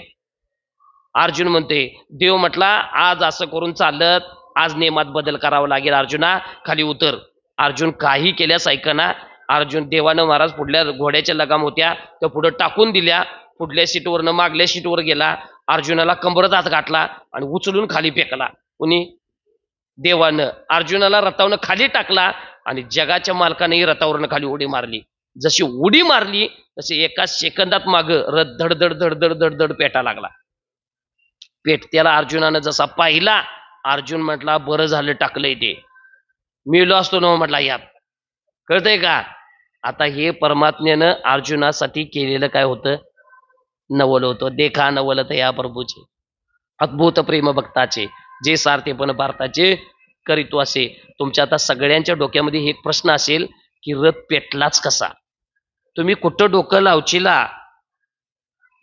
अर्जुन म्हणते. देव म्हटला, आज असं करून चालत, आज नियमात बदल करावा लागेल, अर्जुना खाली उतर. अर्जुन काही केल्यास ऐकना. अर्जुन, देवानं महाराज पुढल्या घोड्याच्या लगाम होत्या त्या पुढे टाकून दिल्या, पुढल्या सीटवरनं मागल्या सीटवर गेला. अर्जुनाला कंबरत हात घातला आणि उचलून खाली फेकला. कुणी, देवानं. अर्जुनाला रथावनं खाली टाकला आणि जगाच्या मालकानेही रथावरनं खाली उडी मारली. जशी उडी मारली तशी एका सेकंदात माग रथ धडधड धडधड धडधड पेटा लागला. पेटत्याला अर्जुनानं जसा पाहिला, अर्जुन म्हटला, बरं झालं टाकलंय ते, मिळलो असतो ना म्हटला यात. कळतंय का. आता हे परमात्म्यानं अर्जुनासाठी केलेलं काय होतं, नवल होतं. देखा नवलत या प्रभूचे अद्भुत प्रेम भक्ताचे, जे सार्थेपण पार्थाचे करीतो असे. तुमच्या आता सगळ्यांच्या डोक्यामध्ये एक प्रश्न असेल की रथ पेटलाच कसा. तुम्ही कुठं डोकं लावचिला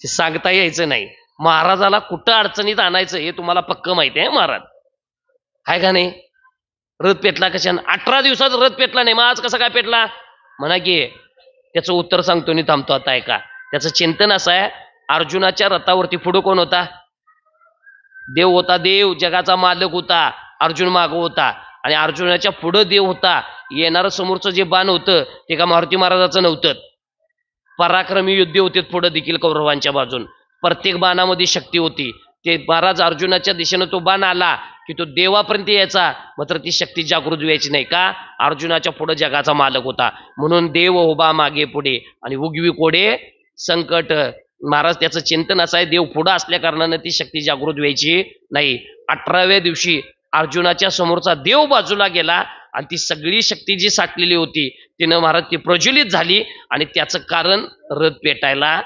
ते सांगता यायचं नाही. महाराजाला कुठं अडचणीत आणायचं हे तुम्हाला पक्क माहिती आहे महाराज, हाय का नाही. रथ पेटला कशाने, 18 दिवसात रथ पेटला नाही, मग आज कसा काय पेटला म्हणा की. त्याचं उत्तर सांगतो मी, थांबतो आता ऐका. त्याचं चिंतन असं आहे, अर्जुनाच्या रथावरती पुढं कोण होता, देव होता. देव जगाचा मालक होता, अर्जुन माग होता आणि अर्जुनाच्या पुढं देव होता. येणारं समोरचं जे बाण होतं ते का मारुती महाराजाचं नव्हतं. पराक्रमी युद्ध होते पुढं देखील कौरवांच्या बाजून, प्रत्येक बाणामध्ये शक्ती होती. ते महाराज अर्जुनाच्या दिशेनं तो बाण आला की तो देवापर्यंत यायचा, मात्र ती शक्ती जागृत व्हायची नाही का. अर्जुनाच्या पुढे जगाचा मालक होता, म्हणून देव उभा मागे पुढे आणि उगवी कोडे संकट. महाराज त्याचं चिंतन असं आहे, देव पुढं असल्या कारणानं ती शक्ती जागृत व्हायची नाही. 18व्या दिवशी अर्जुनाच्या समोरचा देव बाजूला गेला आणि ती सगळी शक्ती जी साठलेली होती तिनं महाराज ती प्रज्वलित झाली आणि त्याचं कारण रथ पेटायला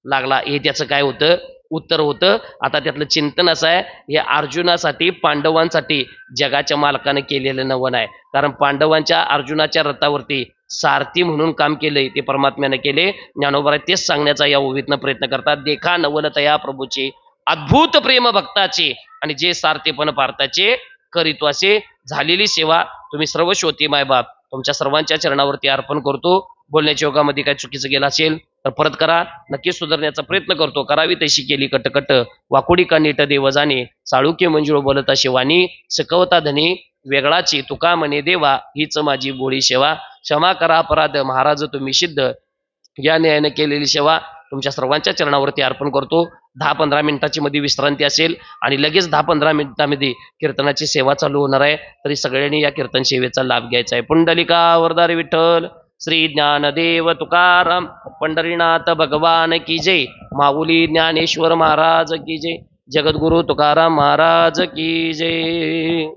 लागला. हे त्याचं काय होतं, उत्तर होतं. आता त्यातलं चिंतन असं आहे, हे अर्जुनासाठी पांडवांसाठी जगाच्या मालकानं केलेलं नवन आहे. कारण पांडवांच्या अर्जुनाच्या रथावरती सारथी म्हणून काम केलंय ते परमात्म्यानं केले. ज्ञानोबा तेच सांगण्याचा या ओवीतनं प्रयत्न करतात. देखा नवलतया प्रभूचे अद्भुत प्रेम भक्ताचे आणि जे सारथीपण पार्थाचे करीतो. असे झालेली सेवा तुम्ही सर्व श्रोती मायबाप तुमच्या सर्वांच्या चरणावरती अर्पण करतो. बोलण्याच्या योगामध्ये काय चुकीचं गेलं असेल तर परत करा. नक्कीच सुधारण्याचा प्रयत्न करतो. करावी तशी केली कटकट वाकुडी का नीट देव जाणे साळुके मंजुळ बोलता शिवानी सकवता धनी वेगळाची तुका म्हणे देवा हीच माझी बोळी सेवा. क्षमा करा अपराध महाराज तुम्ही सिद्ध या न्यायाने केलेली सेवा तुमच्या सर्वांच्या चरणावरती अर्पण करतो. 10-15 मिनिटाची मध्ये विश्रांती असेल आणि लगेच 10-15 मिनिटांमध्ये कीर्तनाची सेवा चालू होणार आहे. तरी सगळ्यांनी या कीर्तन सेवेचा लाभ घ्यायचा आहे. पुंडलिका वरदारी विठ्ठल श्री ज्ञानदेव तुकाराम पंढरीनाथ भगवान की जय. माऊली ज्ञानेश्वर महाराज की जय. जगद्गुरु तुकाराम महाराज की जय.